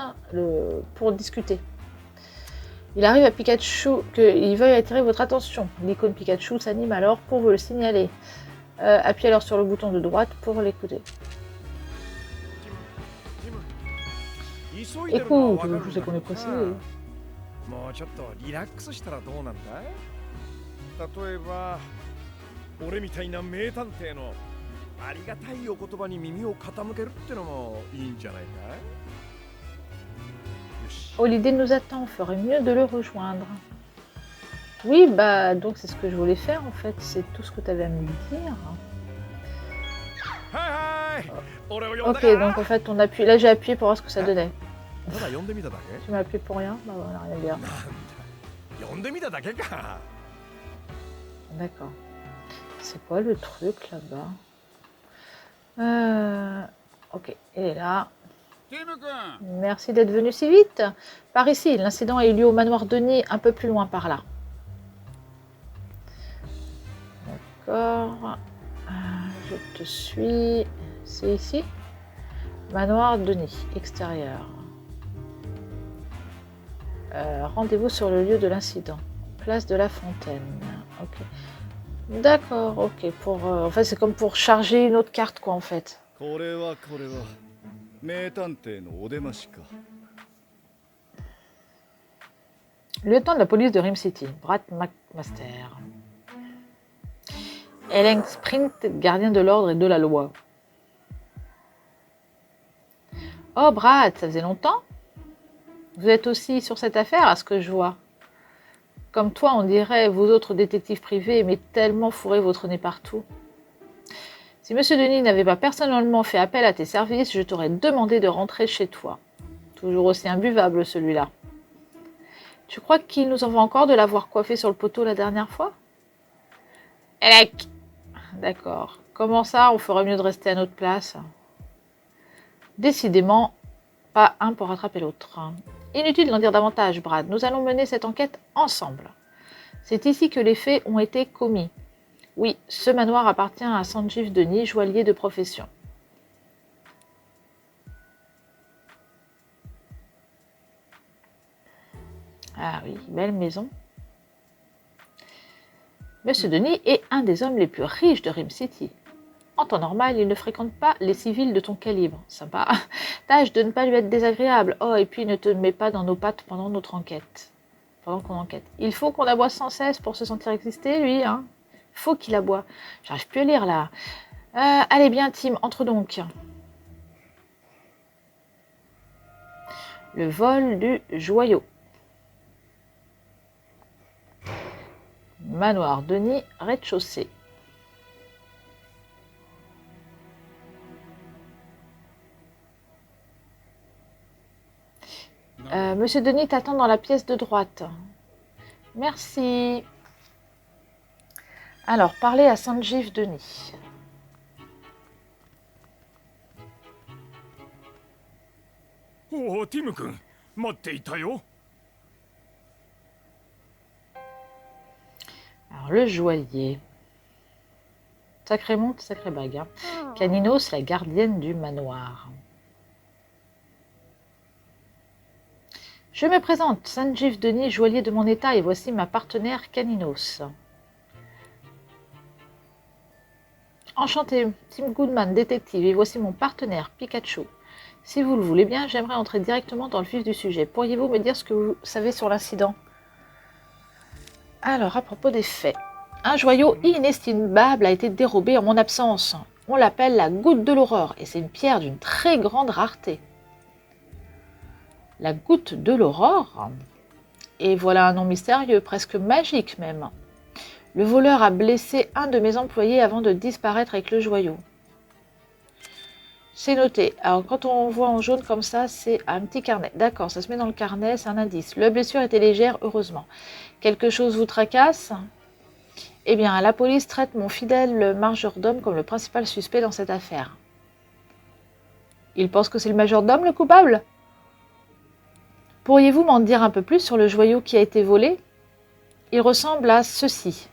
pour discuter. Il arrive à Pikachu qu'il veuille attirer votre attention. L'icône Pikachu s'anime alors pour vous le signaler. Appuyez alors sur le bouton de droite pour l'écouter. Écoute, je sais qu'on est pressé. もうちょっとリラックスしたらどうなんだ？例えば俺みたいな名探偵のありがたいお言葉に耳を傾けるってのもいいんじゃないか？ Oh, l'idée nous attend, on ferait mieux de le rejoindre. Oui, bah, donc c'est ce que je voulais faire en fait, c'est tout ce que tu avais à me dire. Ok, donc en fait, on appuie. Là, j'ai appuyé pour voir ce que ça donnait. Tu m'as appuyé pour rien? Bah voilà, rien bien. D'accord. C'est quoi le truc là-bas? Ok, il est là. Merci d'être venu si vite. Par ici, l'incident a eu lieu au manoir Denis, un peu plus loin par là. D'accord. Je te suis. C'est ici? Manoir Denis, extérieur. Rendez-vous sur le lieu de l'incident. Place de la Fontaine. Ok. D'accord, ok. En fait, c'est comme pour charger une autre carte, quoi, en fait. Lieutenant de la police de Rim City, Brad McMaster. Helen Sprint, gardien de l'ordre et de la loi. Oh, Brad, ça faisait longtemps? Vous êtes aussi sur cette affaire, à ce que je vois. Comme toi, on dirait, vous autres détectives privés, aimez tellement fourrer votre nez partout. Si Monsieur Denis n'avait pas personnellement fait appel à tes services, je t'aurais demandé de rentrer chez toi. Toujours aussi imbuvable, celui-là. Tu crois qu'il nous en va encore de l'avoir coiffé sur le poteau la dernière fois? Elec! D'accord. Comment ça, on ferait mieux de rester à notre place? Décidément, pas un pour rattraper l'autre. Inutile d'en dire davantage, Brad. Nous allons mener cette enquête ensemble. C'est ici que les faits ont été commis. Oui, ce manoir appartient à Sanjeev Denis, joaillier de profession. Ah oui, belle maison. Monsieur Denis est un des hommes les plus riches de Rim City. En temps normal, il ne fréquente pas les civils de ton calibre. Sympa. Tâche de ne pas lui être désagréable. Oh, et puis ne te mets pas dans nos pattes pendant notre enquête. Pendant qu'on enquête. Il faut qu'on aboie sans cesse pour se sentir exister, lui, hein. Faut qu'il aboie. J'arrive plus à lire, là. Allez bien, Tim, entre donc. Le vol du joyau. Manoir Denis, rez-de-chaussée. Monsieur Denis t'attend dans la pièce de droite. Merci. Alors, parlez à Sanjeev Denis. Oh, Tim-kun, 待っていたよ。 Alors, le joaillier. Sacré monte, sacré bague. Hein. Caninos, la gardienne du manoir. Je me présente, Sanjeev Denis, joaillier de mon état, et voici ma partenaire Caninos. Enchanté, Tim Goodman, détective, et voici mon partenaire Pikachu. Si vous le voulez bien, j'aimerais entrer directement dans le vif du sujet. Pourriez-vous me dire ce que vous savez sur l'incident? Alors, à propos des faits, un joyau inestimable a été dérobé en mon absence. On l'appelle la goutte de l'aurore, et c'est une pierre d'une très grande rareté. La goutte de l'aurore? Et voilà un nom mystérieux, presque magique même. Le voleur a blessé un de mes employés avant de disparaître avec le joyau. C'est noté. Alors, quand on voit en jaune comme ça, c'est un petit carnet. D'accord, ça se met dans le carnet, c'est un indice. La blessure était légère, heureusement. Quelque chose vous tracasse? Eh bien, la police traite mon fidèle majordome comme le principal suspect dans cette affaire. Il pense que c'est le majordome le coupable? Pourriez-vous m'en dire un peu plus sur le joyau qui a été volé? Il ressemble à ceci.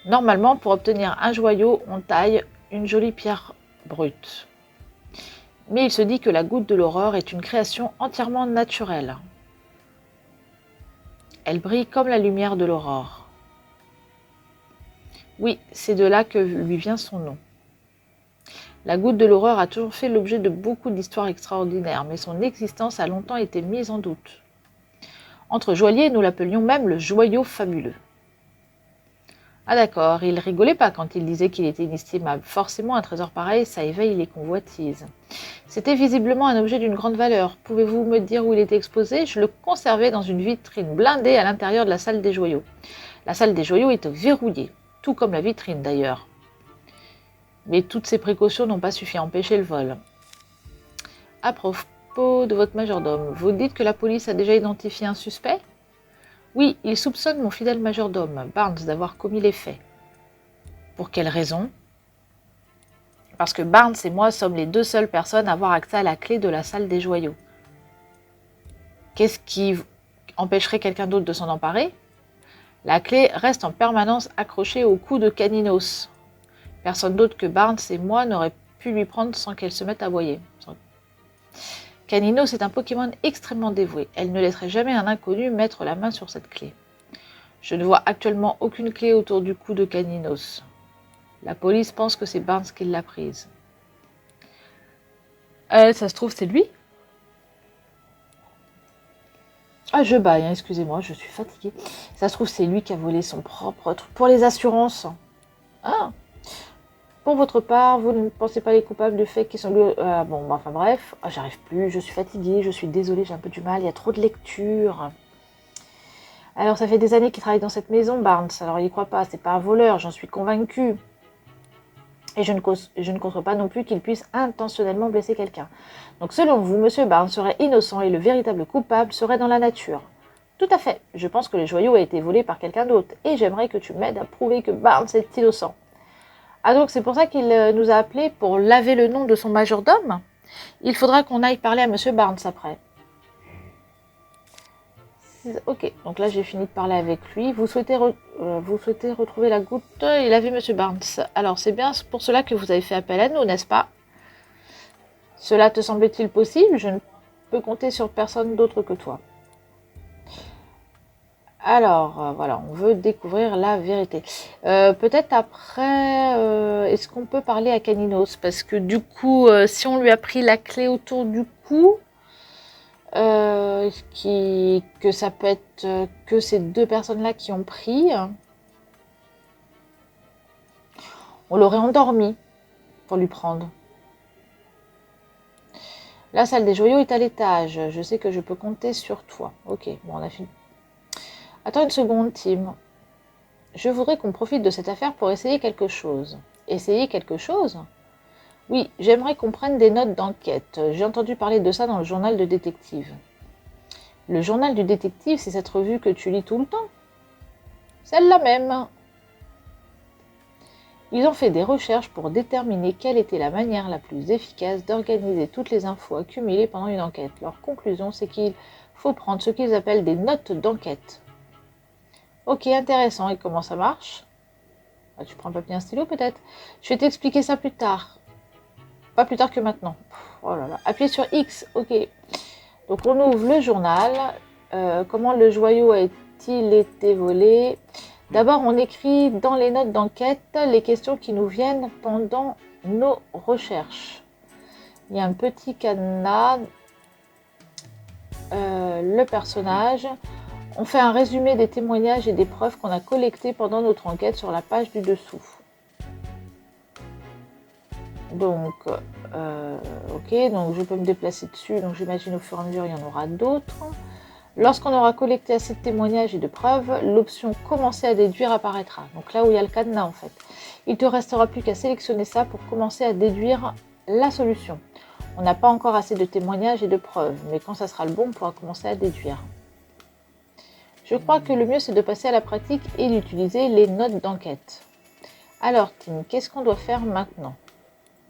Normalement, pour obtenir un joyau, on taille une jolie pierre brute. Mais il se dit que la goutte de l'aurore est une création entièrement naturelle. Elle brille comme la lumière de l'aurore. Oui, c'est de là que lui vient son nom. La goutte de l'aurore a toujours fait l'objet de beaucoup d'histoires extraordinaires, mais son existence a longtemps été mise en doute. Entre joailliers, nous l'appelions même le joyau fabuleux. Ah d'accord, il rigolait pas quand il disait qu'il était inestimable. Forcément, un trésor pareil, ça éveille les convoitises. C'était visiblement un objet d'une grande valeur. Pouvez-vous me dire où il était exposé? Je le conservais dans une vitrine blindée à l'intérieur de la salle des joyaux. La salle des joyaux était verrouillée, tout comme la vitrine d'ailleurs. Mais toutes ces précautions n'ont pas suffi à empêcher le vol. À propos de votre majordome, vous dites que la police a déjà identifié un suspect? Oui, il soupçonne mon fidèle majordome, Barnes, d'avoir commis les faits. Pour quelle raison? Parce que Barnes et moi sommes les deux seules personnes à avoir accès à la clé de la salle des joyaux. Qu'est-ce qui empêcherait quelqu'un d'autre de s'en emparer? La clé reste en permanence accrochée au cou de Caninos. Personne d'autre que Barnes et moi n'aurait pu lui prendre sans qu'elle se mette à aboyer. Caninos est un Pokémon extrêmement dévoué. Elle ne laisserait jamais un inconnu mettre la main sur cette clé. Je ne vois actuellement aucune clé autour du cou de Caninos. La police pense que c'est Barnes qui l'a prise. Ça se trouve, c'est lui? Ah, je baille, hein, excusez-moi, je suis fatiguée. Ça se trouve, c'est lui qui a volé son propre truc pour les assurances. Ah! Pour votre part, vous ne pensez pas les coupables du fait qu'ils sont... bon, enfin bref, j'arrive plus, je suis fatiguée, je suis désolée, j'ai un peu du mal, il y a trop de lecture. Alors, ça fait des années qu'il travaille dans cette maison, Barnes, alors il n'y croit pas, c'est pas un voleur, j'en suis convaincue. Et je ne conçois pas non plus qu'il puisse intentionnellement blesser quelqu'un. Donc selon vous, Monsieur Barnes serait innocent et le véritable coupable serait dans la nature. Tout à fait, je pense que le joyau a été volé par quelqu'un d'autre, et j'aimerais que tu m'aides à prouver que Barnes est innocent. Ah donc c'est pour ça qu'il nous a appelés pour laver le nom de son majordome? Il faudra qu'on aille parler à Monsieur Barnes après. Ok, donc là j'ai fini de parler avec lui. Vous souhaitez retrouver la goutte et laver Monsieur Barnes. Alors c'est bien pour cela que vous avez fait appel à nous, n'est-ce pas? Cela te semble-t-il possible? Je ne peux compter sur personne d'autre que toi. Alors, voilà, on veut découvrir la vérité. Peut-être après, est-ce qu'on peut parler à Caninos? Parce que du coup, si on lui a pris la clé autour du cou, que ça peut être que ces deux personnes-là qui ont pris, on l'aurait endormi pour lui prendre. La salle des joyaux est à l'étage. Je sais que je peux compter sur toi. Ok, bon, on a fini. Attends une seconde, Tim. Je voudrais qu'on profite de cette affaire pour essayer quelque chose. Essayer quelque chose? Oui, j'aimerais qu'on prenne des notes d'enquête. J'ai entendu parler de ça dans le journal de détective. Le journal du détective, c'est cette revue que tu lis tout le temps. Celle-là même. Ils ont fait des recherches pour déterminer quelle était la manière la plus efficace d'organiser toutes les infos accumulées pendant une enquête. Leur conclusion, c'est qu'il faut prendre ce qu'ils appellent des notes d'enquête. Ok, intéressant. Et comment ça marche? Tu prends un papier et un stylo peut-être? Je vais t'expliquer ça plus tard. Pas plus tard que maintenant. Oh là là. Appuyez sur X. Ok. Donc on ouvre le journal. Comment le joyau a-t-il été volé? D'abord, on écrit dans les notes d'enquête les questions qui nous viennent pendant nos recherches. Il y a un petit cadenas. Le personnage. On fait un résumé des témoignages et des preuves qu'on a collectées pendant notre enquête sur la page du dessous. Donc, ok, donc je peux me déplacer dessus, donc j'imagine au fur et à mesure il y en aura d'autres. Lorsqu'on aura collecté assez de témoignages et de preuves, l'option « Commencer à déduire » apparaîtra. Donc là où il y a le cadenas en fait. Il te restera plus qu'à sélectionner ça pour commencer à déduire la solution. On n'a pas encore assez de témoignages et de preuves, mais quand ça sera le bon, on pourra commencer à déduire. Je crois que le mieux c'est de passer à la pratique et d'utiliser les notes d'enquête. Alors Tim, qu'est-ce qu'on doit faire maintenant?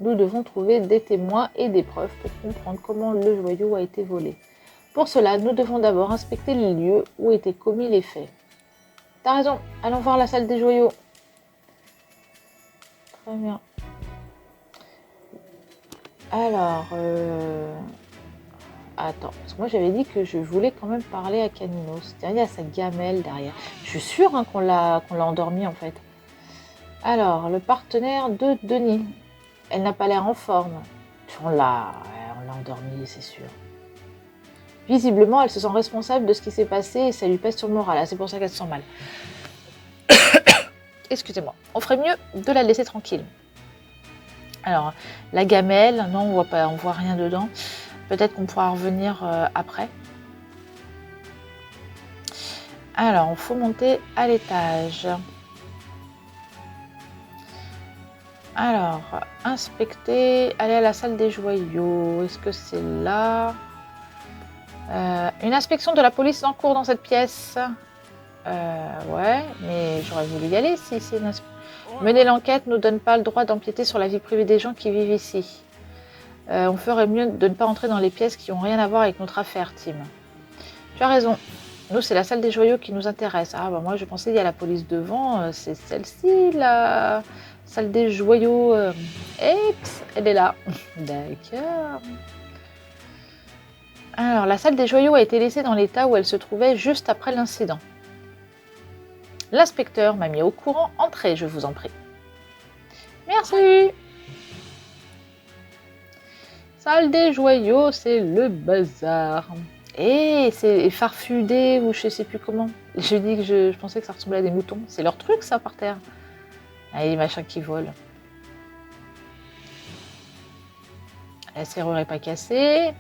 Nous devons trouver des témoins et des preuves pour comprendre comment le joyau a été volé. Pour cela, nous devons d'abord inspecter les lieux où étaient commis les faits. T'as raison, allons voir la salle des joyaux. Très bien. Alors, attends, parce que moi j'avais dit que je voulais quand même parler à Canino. C'est-à-dire, il y a sa gamelle derrière. Je suis sûre hein, qu'on l'a endormie en fait. Alors, le partenaire de Denis. Elle n'a pas l'air en forme. On l'a endormie, c'est sûr. Visiblement, elle se sent responsable de ce qui s'est passé et ça lui pèse sur le moral. Ah, c'est pour ça qu'elle se sent mal. Excusez-moi. On ferait mieux de la laisser tranquille. Alors, la gamelle, non, on voit rien dedans. Peut-être qu'on pourra revenir après. Alors, il faut monter à l'étage. Alors, inspecter, aller à la salle des joyaux. Est-ce que c'est là? Une inspection de la police en cours dans cette pièce. Ouais, mais j'aurais voulu y aller si c'est une inspection. Mener l'enquête ne nous donne pas le droit d'empiéter sur la vie privée des gens qui vivent ici. On ferait mieux de ne pas entrer dans les pièces qui n'ont rien à voir avec notre affaire, Tim. Tu as raison. Nous, c'est la salle des joyaux qui nous intéresse. Ah, bah moi, je pensais qu'il y a la police devant. C'est celle-ci, la salle des joyaux. Eps, elle est là. D'accord. Alors, la salle des joyaux a été laissée dans l'état où elle se trouvait juste après l'incident. L'inspecteur m'a mis au courant. Entrez, je vous en prie. Merci. Salle des joyaux, c'est le bazar. Et c'est farfudé ou je sais plus comment. Je dis que je pensais que ça ressemblait à des moutons. C'est leur truc ça par terre. Ah, les machins qui volent. La serrure n'est pas cassée.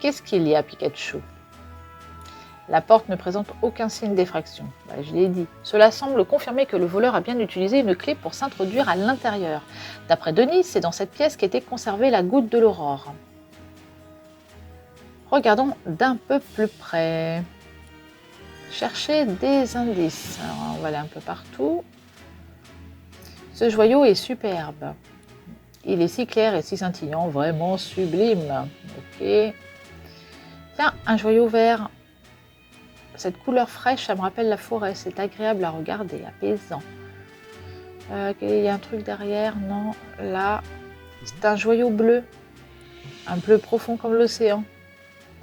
Qu'est-ce qu'il y a, Pikachu? La porte ne présente aucun signe d'effraction. Bah, je l'ai dit. Cela semble confirmer que le voleur a bien utilisé une clé pour s'introduire à l'intérieur. D'après Denis, c'est dans cette pièce qu'était conservée la goutte de l'aurore. Regardons d'un peu plus près. Chercher des indices. Alors, on va aller un peu partout. Ce joyau est superbe. Il est si clair et si scintillant, vraiment sublime. Ok. Tiens, un joyau vert. Cette couleur fraîche, ça me rappelle la forêt. C'est agréable à regarder, apaisant. Il y a un truc derrière, non. Là, c'est un joyau bleu. Un bleu profond comme l'océan.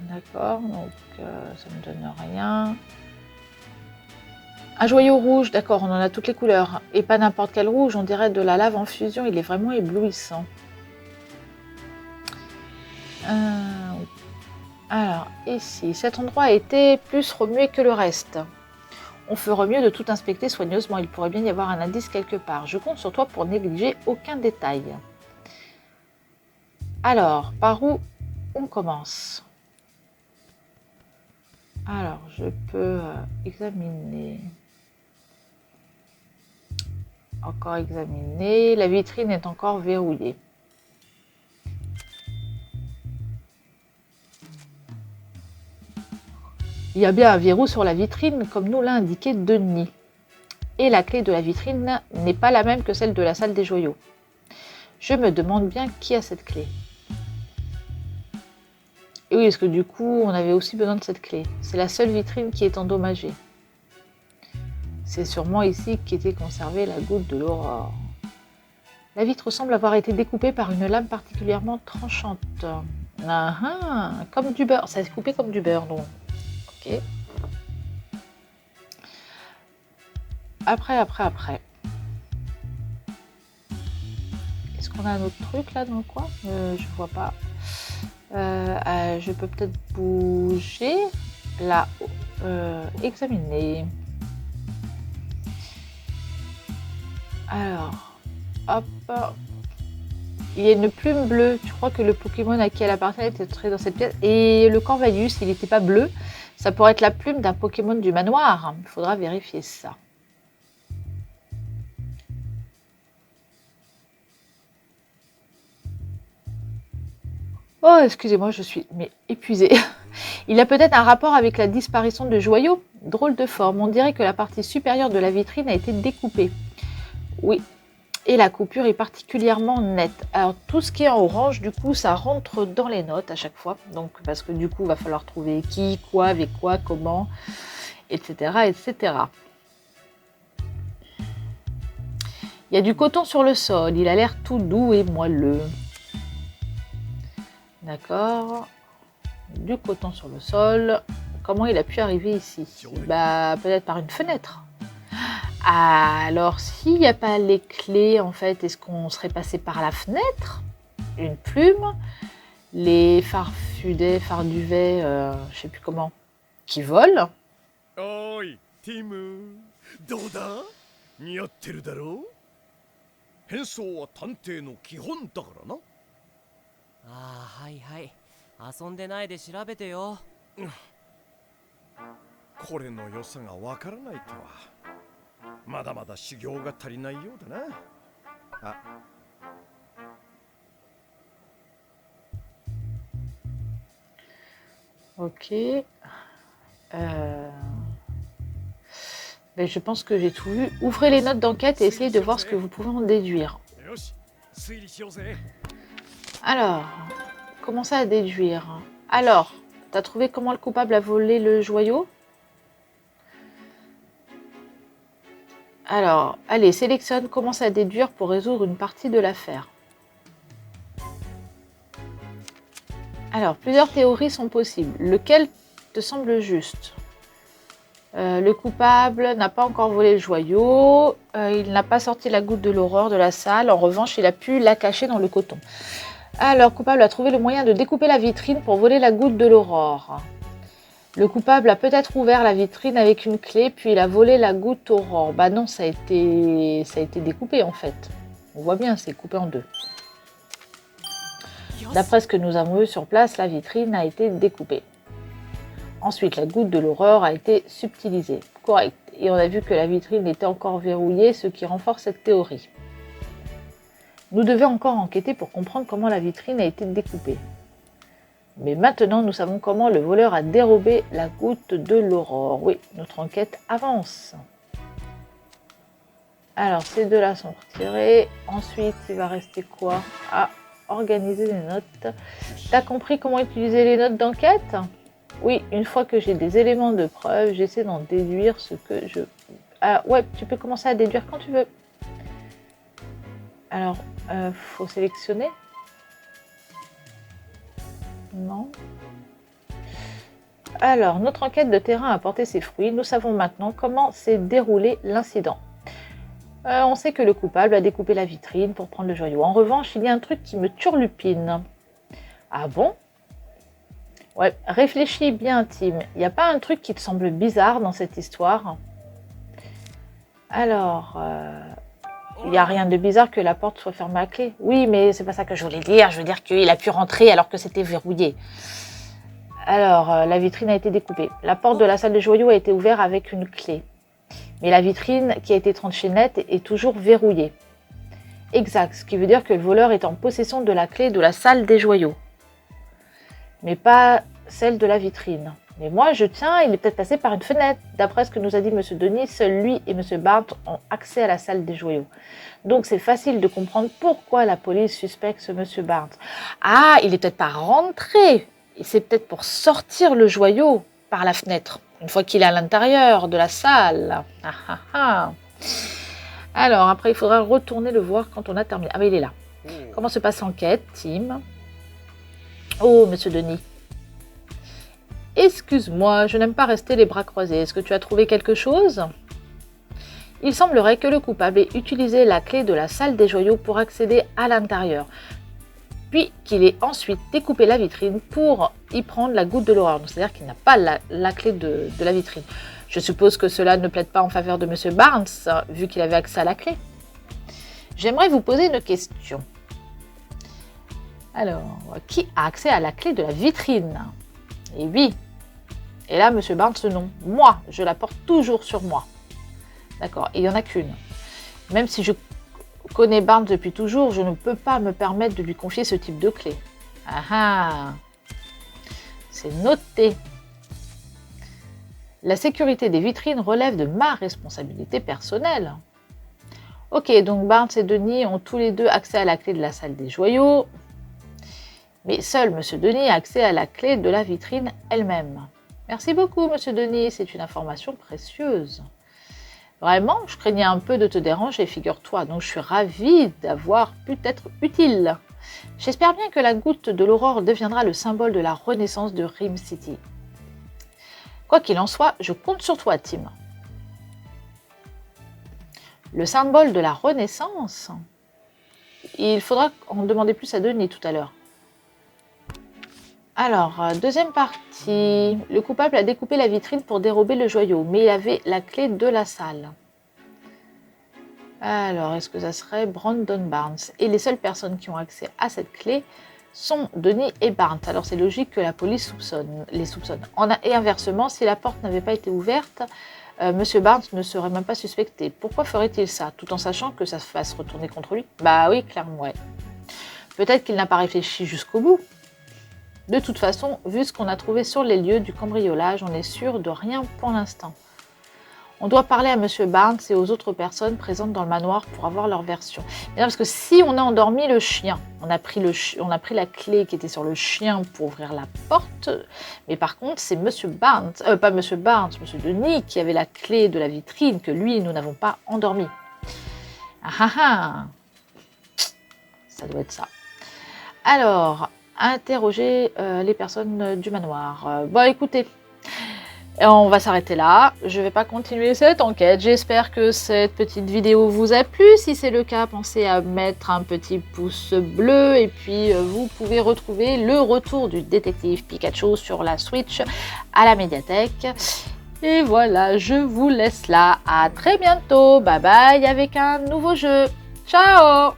D'accord, donc ça ne me donne rien. Un joyau rouge, d'accord, on en a toutes les couleurs. Et pas n'importe quel rouge, on dirait de la lave en fusion. Il est vraiment éblouissant. Alors, ici, cet endroit a été plus remué que le reste. On ferait mieux de tout inspecter soigneusement. Il pourrait bien y avoir un indice quelque part. Je compte sur toi pour négliger aucun détail. Alors, par où on commence? Alors, je peux examiner. Encore examiner. La vitrine est encore verrouillée. Il y a bien un verrou sur la vitrine, comme nous l'a indiqué Denis. Et la clé de la vitrine n'est pas la même que celle de la salle des joyaux. Je me demande bien qui a cette clé. Et oui, parce que du coup, on avait aussi besoin de cette clé. C'est la seule vitrine qui est endommagée. C'est sûrement ici qu'était conservée la goutte de l'aurore. La vitre semble avoir été découpée par une lame particulièrement tranchante. Comme du beurre. Ça s'est coupé comme du beurre, donc. Ok. Après. Est-ce qu'on a un autre truc là dans le coin? Je vois pas. Je peux peut-être bouger là-haut. Examiner. Alors, hop. Il y a une plume bleue. Tu crois que le Pokémon à qui elle appartient était entré dans cette pièce? Et le Corvalus, il n'était pas bleu. Ça pourrait être la plume d'un Pokémon du manoir. Il faudra vérifier ça. Oh, excusez-moi, je suis épuisée. Il a peut-être un rapport avec la disparition de joyaux. Drôle de forme, on dirait que la partie supérieure de la vitrine a été découpée. Oui, et la coupure est particulièrement nette. Alors tout ce qui est en orange, du coup, ça rentre dans les notes à chaque fois. Donc parce que du coup, il va falloir trouver qui, quoi, avec quoi, comment, etc., etc. Il y a du coton sur le sol, il a l'air tout doux et moelleux. D'accord. Du coton sur le sol. Comment il a pu arriver ici? Bah, peut-être par une fenêtre. Ah, alors, s'il n'y a pas les clés, en fait, est-ce qu'on serait passé par la fenêtre? Une plume? Les farfudets, farduvets, je sais plus comment, qui volent? Oi, Tim. どうだ？似合ってるだろう？変装は探偵の基本だからな。ああ、はいはい。遊んでないで調べてよ。これの良さがわからないとは。まだまだ修行が足りないようだな。あ。Ok. Mais je pense que j'ai tout vu. Ouvrez les notes d'enquête et essayez de voir ce que vous pouvez en déduire. Alors, commencez à déduire. Alors, t'as trouvé comment le coupable a volé le joyau? Alors, allez, sélectionne, commence à déduire pour résoudre une partie de l'affaire. Alors, plusieurs théories sont possibles. Lequel te semble juste? Le coupable n'a pas encore volé le joyau. Il n'a pas sorti la goutte de l'horreur de la salle. En revanche, il a pu la cacher dans le coton. Alors, le coupable a trouvé le moyen de découper la vitrine pour voler la goutte de l'aurore. Le coupable a peut-être ouvert la vitrine avec une clé, puis il a volé la goutte aurore. Bah non, ça a été découpé en fait. On voit bien, c'est coupé en deux. D'après ce que nous avons vu sur place, la vitrine a été découpée. Ensuite, la goutte de l'horreur a été subtilisée. Correct. Et on a vu que la vitrine était encore verrouillée, ce qui renforce cette théorie. Nous devions encore enquêter pour comprendre comment la vitrine a été découpée. Mais maintenant, nous savons comment le voleur a dérobé la goutte de l'aurore. Oui, notre enquête avance. Alors, ces deux-là sont retirés. Ensuite, il va rester quoi? Ah, organiser les notes. T'as compris comment utiliser les notes d'enquête? Oui, une fois que j'ai des éléments de preuve, j'essaie d'en déduire ce que je... Ah, ouais, tu peux commencer à déduire quand tu veux. Alors, faut sélectionner. Non. Alors, notre enquête de terrain a porté ses fruits. Nous savons maintenant comment s'est déroulé l'incident. On sait que le coupable a découpé la vitrine pour prendre le joyau. En revanche, il y a un truc qui me turlupine. Ah bon? Ouais, réfléchis bien, Tim. Il n'y a pas un truc qui te semble bizarre dans cette histoire? Alors, il n'y a rien de bizarre que la porte soit fermée à clé. Oui, mais c'est pas ça que je voulais dire. Je veux dire qu'il a pu rentrer alors que c'était verrouillé. Alors, la vitrine a été découpée. La porte de la salle de joyaux a été ouverte avec une clé. Mais la vitrine qui a été tranchée nette est toujours verrouillée. Exact, ce qui veut dire que le voleur est en possession de la clé de la salle des joyaux. Mais pas celle de la vitrine. Mais moi, je tiens, il est peut-être passé par une fenêtre. D'après ce que nous a dit M. Denis, seul lui et M. Barnes ont accès à la salle des joyaux. Donc, c'est facile de comprendre pourquoi la police suspecte ce M. Barnes. Ah, il est peut-être pas rentré. Et c'est peut-être pour sortir le joyau par la fenêtre, une fois qu'il est à l'intérieur de la salle. Ah, ah, ah. Alors, après, il faudra retourner le voir quand on a terminé. Ah, mais il est là. Comment se passe l'enquête, Tim? Oh, M. Denis. Excuse-moi, je n'aime pas rester les bras croisés. Est-ce que tu as trouvé quelque chose? Il semblerait que le coupable ait utilisé la clé de la salle des joyaux pour accéder à l'intérieur, puis qu'il ait ensuite découpé la vitrine pour y prendre la goutte de l'horreur. C'est-à-dire qu'il n'a pas la clé de la vitrine. Je suppose que cela ne plaide pas en faveur de M. Barnes, vu qu'il avait accès à la clé. J'aimerais vous poser une question. Alors, qui a accès à la clé de la vitrine? Et oui. Et là, M. Barnes, non. Moi, je la porte toujours sur moi. D'accord. Et il n'y en a qu'une. Même si je connais Barnes depuis toujours, je ne peux pas me permettre de lui confier ce type de clé. Ah ah. C'est noté. La sécurité des vitrines relève de ma responsabilité personnelle. Ok, donc Barnes et Denis ont tous les deux accès à la clé de la salle des joyaux. Mais seul Monsieur Denis a accès à la clé de la vitrine elle-même. Merci beaucoup, Monsieur Denis, c'est une information précieuse. Vraiment, je craignais un peu de te déranger, figure-toi, donc je suis ravie d'avoir pu t'être utile. J'espère bien que la goutte de l'aurore deviendra le symbole de la renaissance de Rim City. Quoi qu'il en soit, je compte sur toi, Tim. Le symbole de la renaissance? Il faudra en demander plus à Denis tout à l'heure. Alors, deuxième partie. Le coupable a découpé la vitrine pour dérober le joyau, mais il avait la clé de la salle. Alors, est-ce que ça serait Brandon Barnes? Et les seules personnes qui ont accès à cette clé sont Denis et Barnes. Alors, c'est logique que la police les soupçonne. Et inversement, si la porte n'avait pas été ouverte, Monsieur Barnes ne serait même pas suspecté. Pourquoi ferait-il ça, tout en sachant que ça va se retourner contre lui? Bah oui, clairement, ouais. Peut-être qu'il n'a pas réfléchi jusqu'au bout. De toute façon, vu ce qu'on a trouvé sur les lieux du cambriolage, on est sûr de rien pour l'instant. On doit parler à Monsieur Barnes et aux autres personnes présentes dans le manoir pour avoir leur version. Mais non, parce que si on a endormi le chien, on a pris la clé qui était sur le chien pour ouvrir la porte, mais par contre, c'est Monsieur Barnes, pas Monsieur Barnes, Monsieur Denis qui avait la clé de la vitrine que lui, nous n'avons pas endormi. Ah ah ah! Ça doit être ça. Alors, interroger les personnes du manoir. Bon, écoutez, on va s'arrêter là. Je ne vais pas continuer cette enquête. J'espère que cette petite vidéo vous a plu. Si c'est le cas, pensez à mettre un petit pouce bleu. Et puis, vous pouvez retrouver le retour du détective Pikachu sur la Switch à la médiathèque. Et voilà, je vous laisse là. À très bientôt. Bye bye avec un nouveau jeu. Ciao!